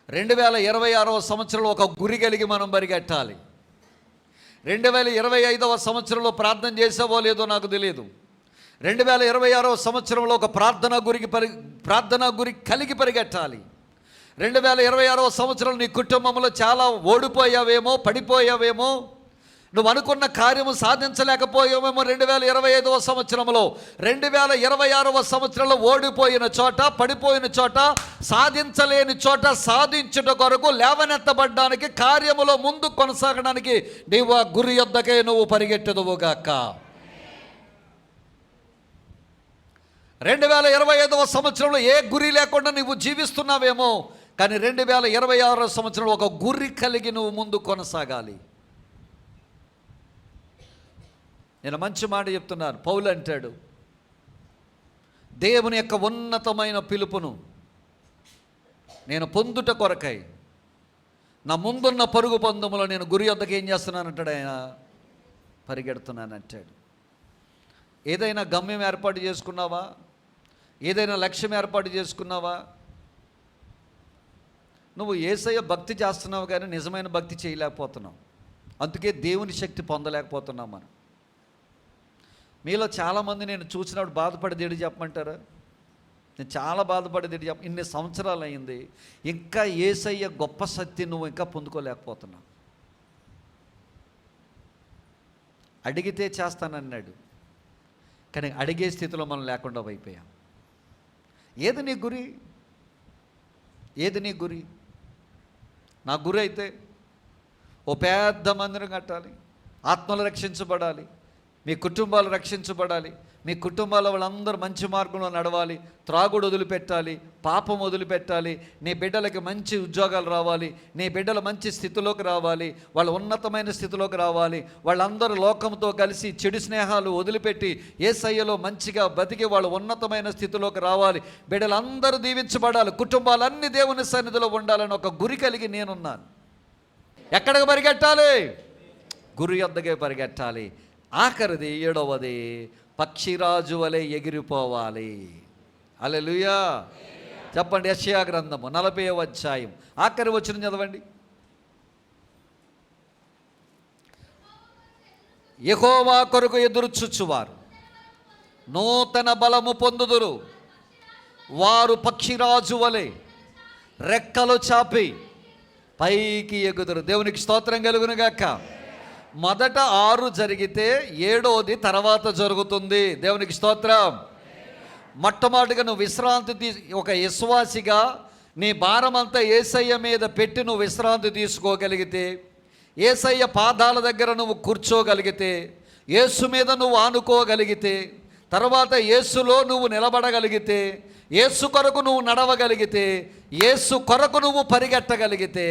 2026వ సంవత్సరంలో ఒక గురి కలిగి మనం పరిగెట్టాలి. 2025వ సంవత్సరంలో ప్రార్థన చేసావో లేదో నాకు తెలియదు. 2026వ సంవత్సరంలో ఒక ప్రార్థన గురి కలిగి పరిగెట్టాలి. 2026వ సంవత్సరంలో నీ కుటుంబంలో చాలా ఓడిపోయావేమో, పడిపోయావేమో, నువ్వు అనుకున్న కార్యము సాధించలేకపోయామేమో 2025వ సంవత్సరంలో. 2026వ సంవత్సరంలో ఓడిపోయిన చోట, పడిపోయిన చోట, సాధించలేని చోట సాధించుట కొరకు, లేవనెత్తబడ్డానికి, కార్యములో ముందు కొనసాగడానికి నీవు ఆ గురి యొద్దకే నువ్వు పరిగెట్టుదువుగాక. 2025వ సంవత్సరంలో ఏ గురి లేకుండా నువ్వు జీవిస్తున్నావేమో, కానీ 2026వ సంవత్సరంలో ఒక గురి కలిగి నువ్వు ముందు కొనసాగాలి. నేను మంచి మాట చెప్తున్నాను. పౌలు అంటాడు, దేవుని యొక్క ఉన్నతమైన పిలుపును నేను పొందుట కొరకై నా ముందున్న పరుగు పందెములో నేను గురి వద్దకు ఏం చేస్తున్నానంటాడు ఆయన, పరిగెడుతున్నానంటాడు. ఏదైనా గమ్యం ఏర్పాటు చేసుకున్నావా? ఏదైనా లక్ష్యం ఏర్పాటు చేసుకున్నావా? నువ్వు యేసయ్య భక్తి చేస్తున్నావు కానీ నిజమైన భక్తి చేయలేకపోతున్నావు. అందుకే దేవుని శక్తి పొందలేకపోతున్నాం మనం. మీలో చాలామంది నేను చూసినప్పుడు బాధపడేది చెప్పమంటారా? నేను చాలా బాధపడేది ఇన్ని సంవత్సరాలు అయింది, ఇంకా యేసయ్య గొప్ప శక్తి నువ్వు ఇంకా పొందుకోలేకపోతున్నావు. అడిగితే చేస్తానన్నాడు, కానీ అడిగే స్థితిలో మనం లేకుండా అయిపోయాం. ఏది నీ గురి? ఏది నీ గురి? నా గురి అయితే ఓ పెద్ద మందిరం కట్టాలి, ఆత్మలు రక్షించబడాలి, మీ కుటుంబాలు రక్షించబడాలి, మీ కుటుంబాల వాళ్ళందరూ మంచి మార్గంలో నడవాలి, త్రాగుడు వదిలిపెట్టాలి, పాపం వదిలిపెట్టాలి, నీ బిడ్డలకి మంచి ఉద్యోగాలు రావాలి, నీ బిడ్డలు మంచి స్థితిలోకి రావాలి, వాళ్ళు ఉన్నతమైన స్థితిలోకి రావాలి, వాళ్ళందరూ లోకంతో కలిసి చెడు స్నేహాలు వదిలిపెట్టి యేసయ్యలో మంచిగా బతికి వాళ్ళు ఉన్నతమైన స్థితిలోకి రావాలి, బిడ్డలందరూ దీవించబడాలి, కుటుంబాలన్నీ దేవుని సన్నిధిలో ఉండాలని ఒక గురి కలిగి నేనున్నాను. ఎక్కడికి పరిగెట్టాలి? గురి వద్దకే పరిగెట్టాలి. ఆఖరిది 7వది, పక్షిరాజు వలె ఎగిరిపోవాలి. హల్లెలూయా చెప్పండి. యెషయా గ్రంథము 40వ అధ్యాయం ఆఖరి వచనం చదవండి. యెహోవా కొరకు ఎదురుచూచువారు నూతన బలము పొందుదురు, వారు పక్షిరాజు వలె రెక్కలు చాపి పైకి ఎగుదురు. దేవునికి స్తోత్రం కలుగునుగాక. మొదట 6 జరిగితే 7వది తర్వాత జరుగుతుంది. దేవునికి స్తోత్రం. మొట్టమొదటిగా నువ్వు విశ్రాంతి ఒక విశ్వాసిగా నీ భారమంతా యేసయ్య మీద పెట్టి నువ్వు విశ్రాంతి తీసుకోగలిగితే, యేసయ్య పాదాల దగ్గర నువ్వు కూర్చోగలిగితే, యేసు మీద నువ్వు ఆనుకోగలిగితే, తర్వాత యేసులో నువ్వు నిలబడగలిగితే, యేసు కొరకు నువ్వు నడవగలిగితే, యేసు కొరకు నువ్వు పరిగెట్టగలిగితే,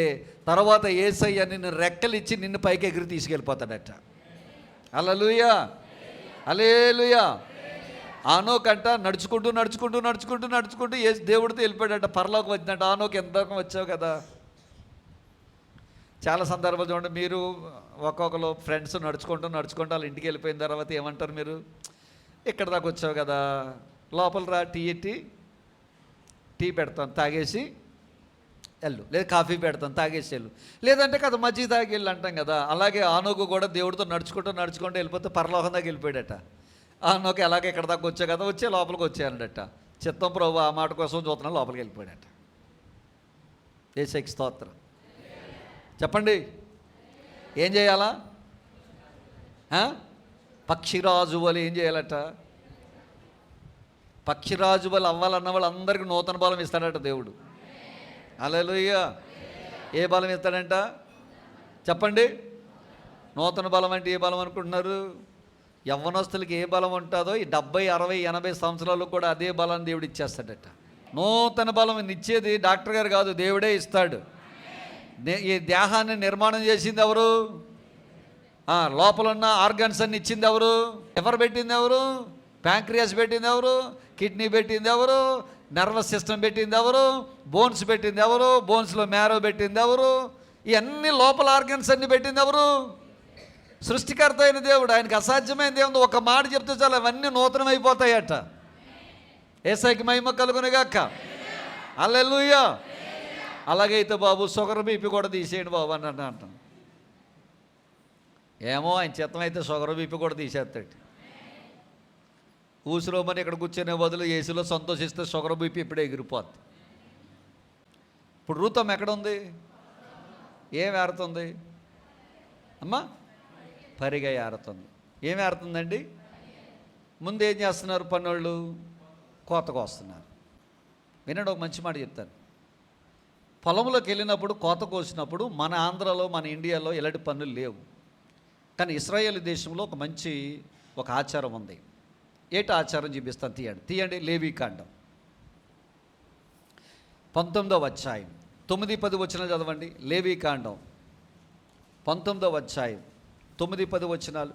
తర్వాత యేసయ్య నిన్ను రెక్కలిచ్చి నిన్ను పైకి ఎగిరి తీసుకెళ్ళిపోతాడట. హల్లెలూయా హల్లెలూయా. ఆనోకంట నడుచుకుంటూ నడుచుకుంటూ నడుచుకుంటూ నడుచుకుంటూ దేవుడితో వెళ్ళిపోయాడట, పరలోకి వచ్చినట్టు. ఆనోకి ఎంతవరకు వచ్చావు కదా. చాలా సందర్భాలు చూడండి, మీరు ఒక్కొక్కరు ఫ్రెండ్స్ నడుచుకుంటూ నడుచుకుంటూ వాళ్ళ ఇంటికి వెళ్ళిపోయిన తర్వాత ఏమంటారు, మీరు ఇక్కడ దాకా వచ్చావు కదా, లోపల రా, టీ పెడతాను తాగేసి వెళ్ళు, లేదా కాఫీ పెడతాను తాగేసి వెళ్ళు, లేదంటే కదా మజ్జిగ తాగి వెళ్ళు అంటాం కదా. అలాగే ఆనోకు కూడా దేవుడితో నడుచుకుంటూ నడుచుకుంటూ వెళ్ళిపోతే పరలోకం దాకా వెళ్ళిపోయాడట. ఆనోకు ఎలాగ ఇక్కడ దాకా వచ్చా కదా, వచ్చే లోపలికి వచ్చాయనడట. చిత్తం ప్రభు ఆ మాట కోసం చూస్తున్నాను, లోపలికి వెళ్ళిపోయాడట. యేసయ్యకి స్తోత్రం చెప్పండి. ఏం చేయాలా? పక్షిరాజు వలె ఏం చేయాలట? పక్షిరాజు వలె అవ్వాలన్న వాళ్ళందరికీ నూతన బలం ఇస్తాడట దేవుడు. హల్లెలూయా. ఏ బలం ఇస్తాడంట చెప్పండి? నూతన బలం అంటే ఏ బలం అనుకుంటున్నారు? యవ్వనస్తులకి ఏ బలం ఉంటుందో ఈ 70, 60, 80 సంవత్సరాలు కూడా అదే బలాన్ని దేవుడు ఇచ్చేస్తాడట. నూతన బలం ఇచ్చేది డాక్టర్ గారు కాదు, దేవుడే ఇస్తాడు. ఈ దేహాన్ని నిర్మాణం చేసింది ఎవరు? లోపల ఉన్న ఆర్గన్స్ అన్ని ఇచ్చింది ఎవరు? లివర్ పెట్టింది ఎవరు? ప్యాంక్రియాస్ పెట్టింది ఎవరు? కిడ్నీ పెట్టింది ఎవరు? నర్వస్ సిస్టమ్ పెట్టింది ఎవరు? బోన్స్ పెట్టింది ఎవరు? బోన్స్లో మ్యారో పెట్టింది ఎవరు? ఇవన్నీ లోపల ఆర్గన్స్ అన్ని పెట్టింది ఎవరు? సృష్టికర్త అయిన దేవుడు. ఆయనకి అసాధ్యమైనది ఏముంది? ఒక మాట చెప్తే చాలు అవన్నీ నూతనమైపోతాయట. యేసయ్యకి మహిమ కలుగునుగాక. హల్లెలూయా. అలాగైతే బాబు షుగర్ బీపీ కూడా తీసేయండి బాబు అని అంటాను. ఏమో ఆయన చిత్తం అయితే షుగర్ బీపీ కూడా తీసేస్తాడు. ఊసిరోమని ఇక్కడ కూర్చునే బదులు ఏసీలో సంతోషిస్తే షుగర్ బీపీ ఇప్పుడే ఎగిరిపోద్ది. ఇప్పుడు రూతం ఎక్కడ ఉంది? ఏం ఏరుతుంది అమ్మా? పరిగె ఏరుతుంది. ఏమి ఏరుతుందండి? ముందు ఏం చేస్తున్నారు పనోళ్ళు? కోత కోస్తున్నారు. వినండి, ఒక మంచి మాట చెప్తాను. పొలంలోకి వెళ్ళినప్పుడు కోత కోసినప్పుడు మన ఆంధ్రాలో, మన ఇండియాలో ఇలాంటి పనులు లేవు. కానీ ఇశ్రాయేలు దేశంలో ఒక ఆచారం ఉంది. ఏట ఆచారం చూపిస్తాను, తీయండి. లేవీకాండం 19వ అధ్యాయం 9-10 వచనాలు చదవండి. లేవీకాండం 19వ అధ్యాయం 9-10 వచనాలు.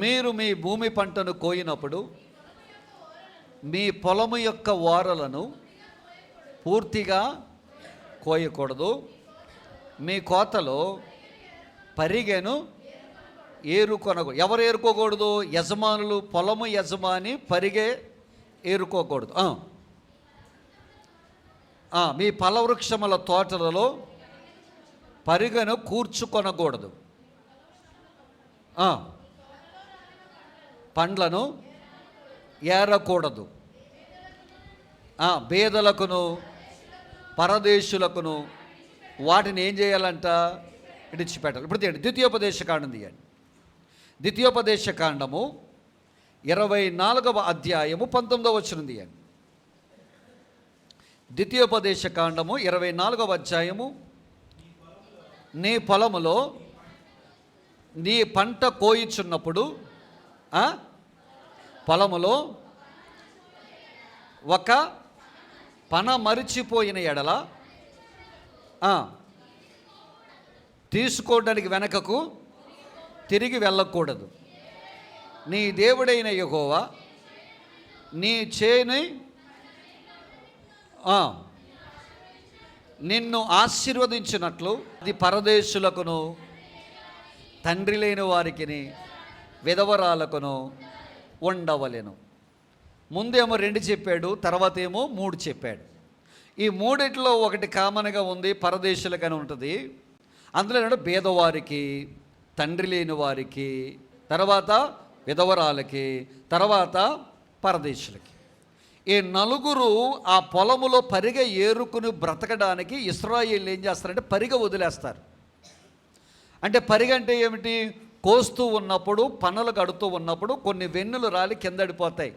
మీరు మీ భూమి పంటను కోయినప్పుడు మీ పొలము యొక్క ఓరలను పూర్తిగా కోయకూడదు. మీ కోతలో పరిగెను ఏరుకొనకూడదు. ఎవరు ఏరుకోకూడదు? యజమానులు. పొలము యజమాని పరిగె ఏరుకోకూడదు. మీ ఫలవృక్షముల తోటలలో పరిగెను కూర్చుకొనకూడదు. పండ్లను ఏరకూడదు. బేదలకును పరదేశులకును వాటిని ఏం చేయాలంట? విడిచిపెట్టాలి. ఇప్పుడు తీయండి, ద్వితీయోపదేశకాండం తీయండి. ద్వితీయోపదేశకాండము 24వ అధ్యాయము 19వ వచనం తీయండి. ద్వితీయోపదేశకాండము 24వ అధ్యాయము. నీ పొలములో నీ పంట కోయిచున్నప్పుడు పొలములో ఒక పన మరిచిపోయిన ఎడల తీసుకోవడానికి వెనకకు తిరిగి వెళ్ళకూడదు. నీ దేవుడైన యెహోవా నీ చేని నిన్ను ఆశీర్వదించినట్లు అది పరదేశులకును తండ్రి లేని వారికిని విధవరాలకును ఉండవలెను. ముందేమో 2 చెప్పాడు, తర్వాత ఏమో 3 చెప్పాడు. ఈ మూడిట్లో ఒకటి కామన్గా ఉంది, పరదేశులకని ఉంటుంది. అందులో పేదవారికి, తండ్రి లేని వారికి, తర్వాత విధవరాలకి, తర్వాత పరదేశులకి. ఈ నలుగురు ఆ పొలములో పరిగె ఏరుకుని బ్రతకడానికి ఇశ్రాయేలు ఏం చేస్తారంటే పరిగె వదిలేస్తారు. అంటే పరిగె అంటే ఏమిటి? కోస్తూ ఉన్నప్పుడు, పనులు కడుతూ ఉన్నప్పుడు కొన్ని వెన్నులు రాలి కిందడిపోతాయి.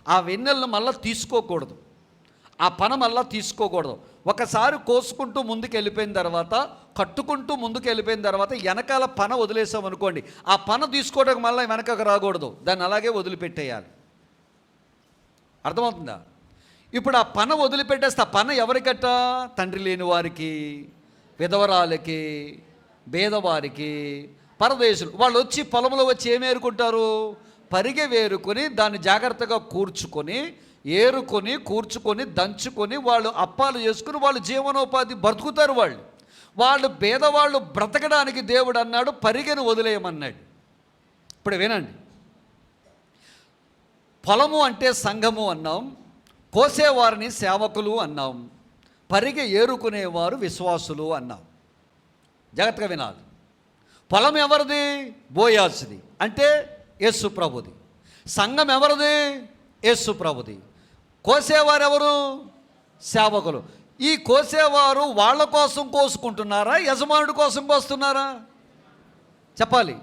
ఆ వెన్నెలను మళ్ళీ తీసుకోకూడదు, ఆ పన మళ్ళీ తీసుకోకూడదు. ఒకసారి కోసుకుంటూ ముందుకు వెళ్ళిపోయిన తర్వాత, కట్టుకుంటూ ముందుకు వెళ్ళిపోయిన తర్వాత వెనకాల పన వదిలేసాం అనుకోండి, ఆ పన తీసుకోవడానికి మళ్ళీ వెనకకు రాకూడదు, దాన్ని అలాగే వదిలిపెట్టేయాలి. అర్థమవుతుందా? ఇప్పుడు ఆ పన వదిలిపెట్టేస్తే ఆ పన ఎవరికట్ట? తండ్రి లేని వారికి, విధవరాలకి, పేదవారికి, పరదేశులు. వాళ్ళు వచ్చి పొలంలో వచ్చి ఏమి ఏరుకుంటారు? పరిగె వేరుకొని దాన్ని జాగ్రత్తగా కూర్చుకొని, ఏరుకొని, కూర్చుకొని, దంచుకొని వాళ్ళు అప్పాలు చేసుకుని వాళ్ళు జీవనోపాధి బ్రతుకుతారు. వాళ్ళు పేదవాళ్ళు బ్రతకడానికి దేవుడు అన్నాడు పరిగెను వదిలేయమన్నాడు. ఇప్పుడు వినండి, పొలము అంటే సంఘము అన్నాం, కోసేవారిని సేవకులు అన్నాం, పరిగె ఏరుకునేవారు విశ్వాసులు అన్నాం. జాగ్రత్తగా వినాలి. పొలం ఎవరిది? బోయాజుది, అంటే యేసు ప్రభుది. సంఘం ఎవరిది? యేసు ప్రభుది. కోసేవారు ఎవరు? సేవకులు. ఈ కోసేవారు వాళ్ళ కోసం కోసుకుంటున్నారా, యజమానుడి కోసం కోస్తున్నారా? చెప్పాలి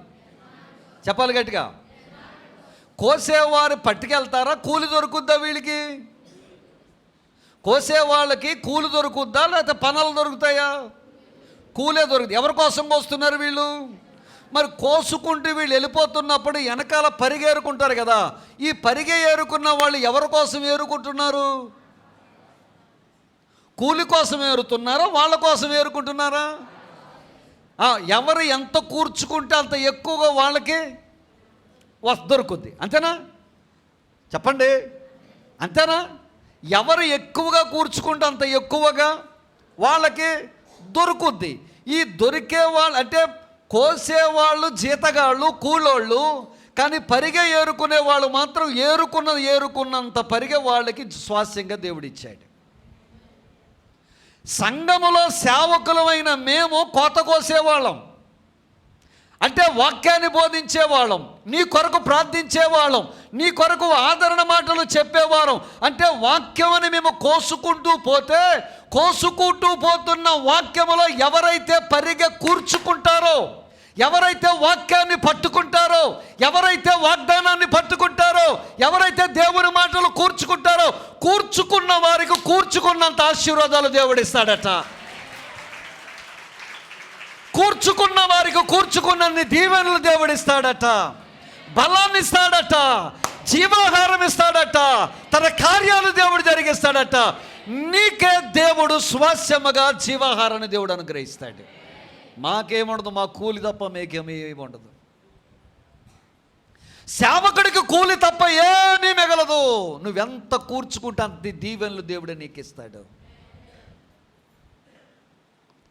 గట్టిగా. కోసేవారు పట్టుకెళ్తారా? కూలి దొరుకుద్దా వీళ్ళకి? కోసేవాళ్ళకి కూలి దొరుకుద్దా, లేకపోతే పనులు దొరుకుతాయా? కూలే దొరుకుతుంది. ఎవరి కోసం కోస్తున్నారు వీళ్ళు? మరి కోసుకుంటూ వీళ్ళు వెళ్ళిపోతున్నప్పుడు వెనకాల పరిగేరుకుంటారు కదా. ఈ పరిగె ఏరుకున్న వాళ్ళు ఎవరి కోసం ఏరుకుంటున్నారు? కూలి కోసం ఏరుతున్నారా, వాళ్ళ కోసం ఏరుకుంటున్నారా? ఎవరు ఎంత కూర్చుకుంటే అంత ఎక్కువగా వాళ్ళకి దొరుకుద్ది. అంతేనా? చెప్పండి, అంతేనా? ఎవరు ఎక్కువగా కూర్చుకుంటే అంత ఎక్కువగా వాళ్ళకి దొరుకుద్ది. ఈ దొరికే వాళ్ళు అంటే కోసేవాళ్ళు జీతగాళ్ళు, కూలోళ్ళు. కానీ పరిగె ఏరుకునే వాళ్ళు మాత్రం ఏరుకున్నంత పరిగె వాళ్ళకి స్వాస్యంగా దేవుడిచ్చాడు. సంఘములో సేవకులమైన మేము కోత కోసేవాళ్ళం, అంటే వాక్యాన్ని బోధించేవాళ్ళం, నీ కొరకు ప్రార్థించేవాళ్ళం, నీ కొరకు ఆదరణ మాటలు చెప్పేవాళ్ళం. అంటే వాక్యమని మేము కోసుకుంటూ పోతున్న వాక్యములో ఎవరైతే పరిగె కూర్చుకుంటారో, ఎవరైతే వాక్యాన్ని పట్టుకుంటారో, ఎవరైతే వాగ్దానాన్ని పట్టుకుంటారో, ఎవరైతే దేవుని మాటలు కూర్చుకుంటారో, కూర్చుకున్న వారికి కూర్చుకున్నంత ఆశీర్వాదాలు దేవుడిస్తాడట. కూర్చుకున్న వారికి కూర్చుకున్నన్ని దీవెనలు దేవుడిస్తాడట. బలాన్ని ఇస్తాడట, జీవాహారం ఇస్తాడట, తన కార్యాలు దేవుడు జరిగిస్తాడట. నీకే దేవుడు స్వాస్యముగా జీవాహారాన్ని దేవుడు అనుగ్రహిస్తాడు. మాకేముండదు, మా కూలి తప్ప మేకేమీ ఉండదు. సేవకుడికి కూలి తప్ప ఏమీ మిగలదు. నువ్వెంత కూర్చుకుంటే అంత దీవెనలు దేవుడే నీకు ఇస్తాడు.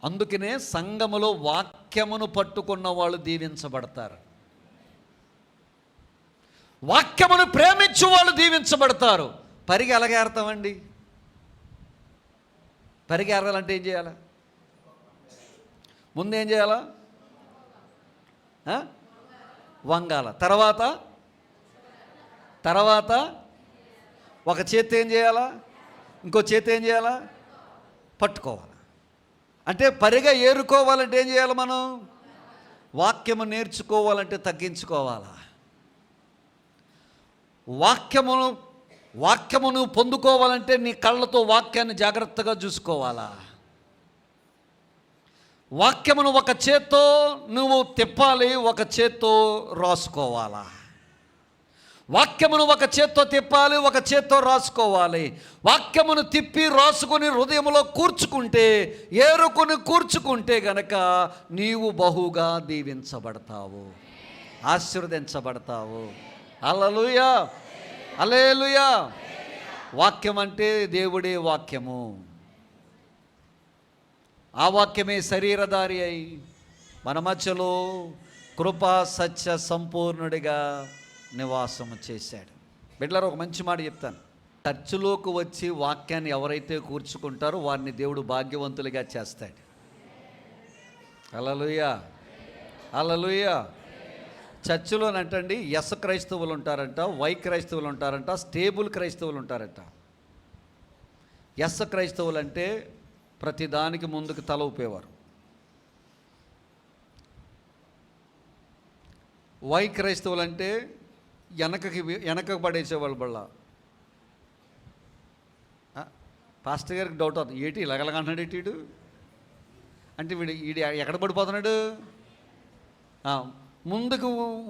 అందుకనే సంఘములో వాక్యమును పట్టుకున్న వాళ్ళు దీవించబడతారు. వాక్యమును ప్రేమించు వాళ్ళు దీవించబడతారు. పరిగె ఎలాగేరుతామండి? పరిగెరాలంటే ఏం చేయాలా? ముందేం చేయాలా? వంగాల. తర్వాత ఒక చేతి ఏం చేయాలా? ఇంకో చేతి ఏం చేయాలా? పట్టుకోవాలి. అంటే పరిగె ఏరుకోవాలంటే ఏం చేయాలి? మనం వాక్యము నేర్చుకోవాలంటే తగ్గించుకోవాలా? వాక్యమును పొందుకోవాలంటే నీ కళ్ళతో వాక్యాన్ని జాగ్రత్తగా చూసుకోవాలా? వాక్యమును ఒక చేత్తో నువ్వు తిప్పాలి, ఒక చేత్తో రాసుకోవాలా? వాక్యమును ఒక చేత్తో తిప్పాలి, ఒక చేత్తో రాసుకోవాలి. వాక్యమును తిప్పి రాసుకుని హృదయంలో కూర్చుకుంటే, ఏరుకుని కూర్చుకుంటే గనక నీవు బహుగా దీవించబడతావు, ఆశీర్వదించబడతావు. హల్లెలూయా, హల్లెలూయా. వాక్యం అంటే దేవుడే వాక్యము. ఆ వాక్యమే శరీరధారి అయి మన మధ్యలో కృపా సత్య సంపూర్ణుడిగా నివాసము చేశాడు. బిడ్డలారా, ఒక మంచి మాట చెప్తాను. చర్చిలోకి వచ్చి వాక్యాన్ని ఎవరైతే కూర్చుకుంటారో వారిని దేవుడు భాగ్యవంతులుగా చేస్తాడు. హల్లెలూయా, హల్లెలూయా. చర్చిలోనంటండి ఎస్ క్రైస్తవులు ఉంటారంట, వై క్రైస్తవులు ఉంటారంట, స్టేబుల్ క్రైస్తవులు ఉంటారంట. ఎస్ క్రైస్తవులు అంటే ప్రతిదానికి ముందుకు తల ఊపేవారు. వై క్రైస్తవులు అంటే వెనకకు పడేసేవాళ్ళు. బళ్ళ పాస్టర్ గారికి డౌట్ అవుతుంది, ఏటి ఇలాగలగంటున్నాడు ఏటీడు అంటే వీడు ఎక్కడ పడిపోతున్నాడు? ముందుకు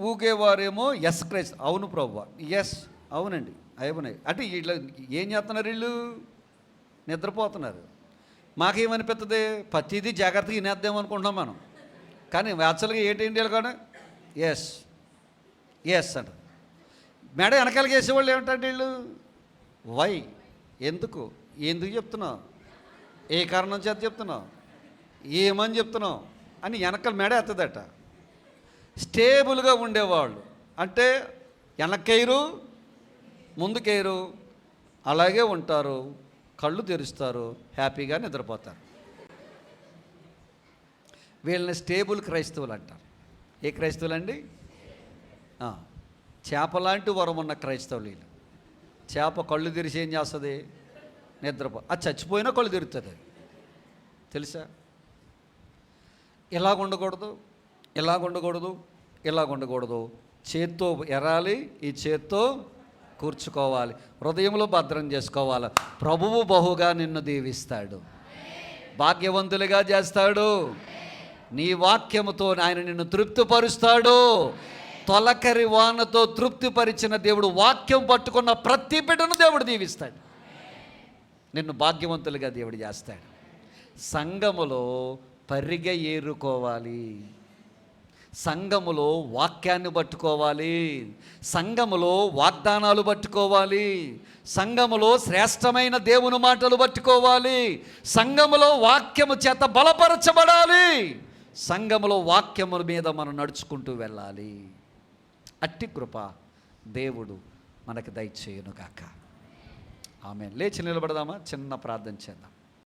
ఊగేవారేమో ఎస్ క్రైస్తవ. అవును ప్రభువా, ఎస్ అవునండి, అవునాయి అంటే వీళ్ళు ఏం చేస్తున్నారు? వీళ్ళు నిద్రపోతున్నారు. మాకేమనిపిస్తుంది? ప్రతిదీ జాగ్రత్తగా వినేద్దాం అనుకుంటున్నాం మనం. కానీ యాక్చువల్గా ఏంటండి కానీ ఎస్ ఎస్ అంట. మేడ వెనకాలకి వేసేవాళ్ళు ఏమిటంటే వీళ్ళు వై, ఎందుకు చెప్తున్నావు, ఏ కారణం చేత చెప్తున్నావు, ఏమని చెప్తున్నావు అని వెనకాల మేడ ఎత్తదట. స్టేబుల్గా ఉండేవాళ్ళు అంటే వెనక్కేయరు, ముందుకేయరు, అలాగే ఉంటారు. కళ్ళు తెరుస్తారు, హ్యాపీగా నిద్రపోతారు. వీళ్ళని స్టేబుల్ క్రైస్తవులు అంటారు. ఏ క్రైస్తవులు అండి? చేపలాంటి వరం ఉన్న క్రైస్తవులు వీళ్ళు. చేప కళ్ళు తెరిచి ఏం చేస్తుంది? అది చచ్చిపోయినా కళ్ళు తెరుతుంది. తెలుసా? ఇలాగుండకూడదు, ఇలాగుండకూడదు. చేత్తో ఎరాలి, ఈ చేత్తో కూర్చుకోవాలి, హృదయంలో భద్రం చేసుకోవాలి. ప్రభువు బహుగా నిన్ను దీవిస్తాడు, భాగ్యవంతులుగా చేస్తాడు. నీ వాక్యముతో ఆయన నిన్ను తృప్తిపరుస్తాడు. తొలకరి వానతో తృప్తిపరిచిన దేవుడు వాక్యం పట్టుకున్న ప్రతి బిడ్డను దేవుడు దీవిస్తాడు. నిన్ను భాగ్యవంతులుగా దేవుడు చేస్తాడు. సంఘములో పరిగె ఏరుకోవాలి, సంఘములో వాక్యాన్ని పట్టుకోవాలి, సంఘములో వాగ్దానాలు పట్టుకోవాలి, సంఘములో శ్రేష్టమైన దేవుని మాటలు పట్టుకోవాలి, సంఘములో వాక్యము చేత బలపరచబడాలి, సంఘములో వాక్యముల మీద మనం నడుచుకుంటూ వెళ్ళాలి. అట్టి కృప దేవుడు మనకు దయచేయునుగాక. ఆమేన్. లేచి నిలబడదామా? చిన్న ప్రార్థన చేద్దాం.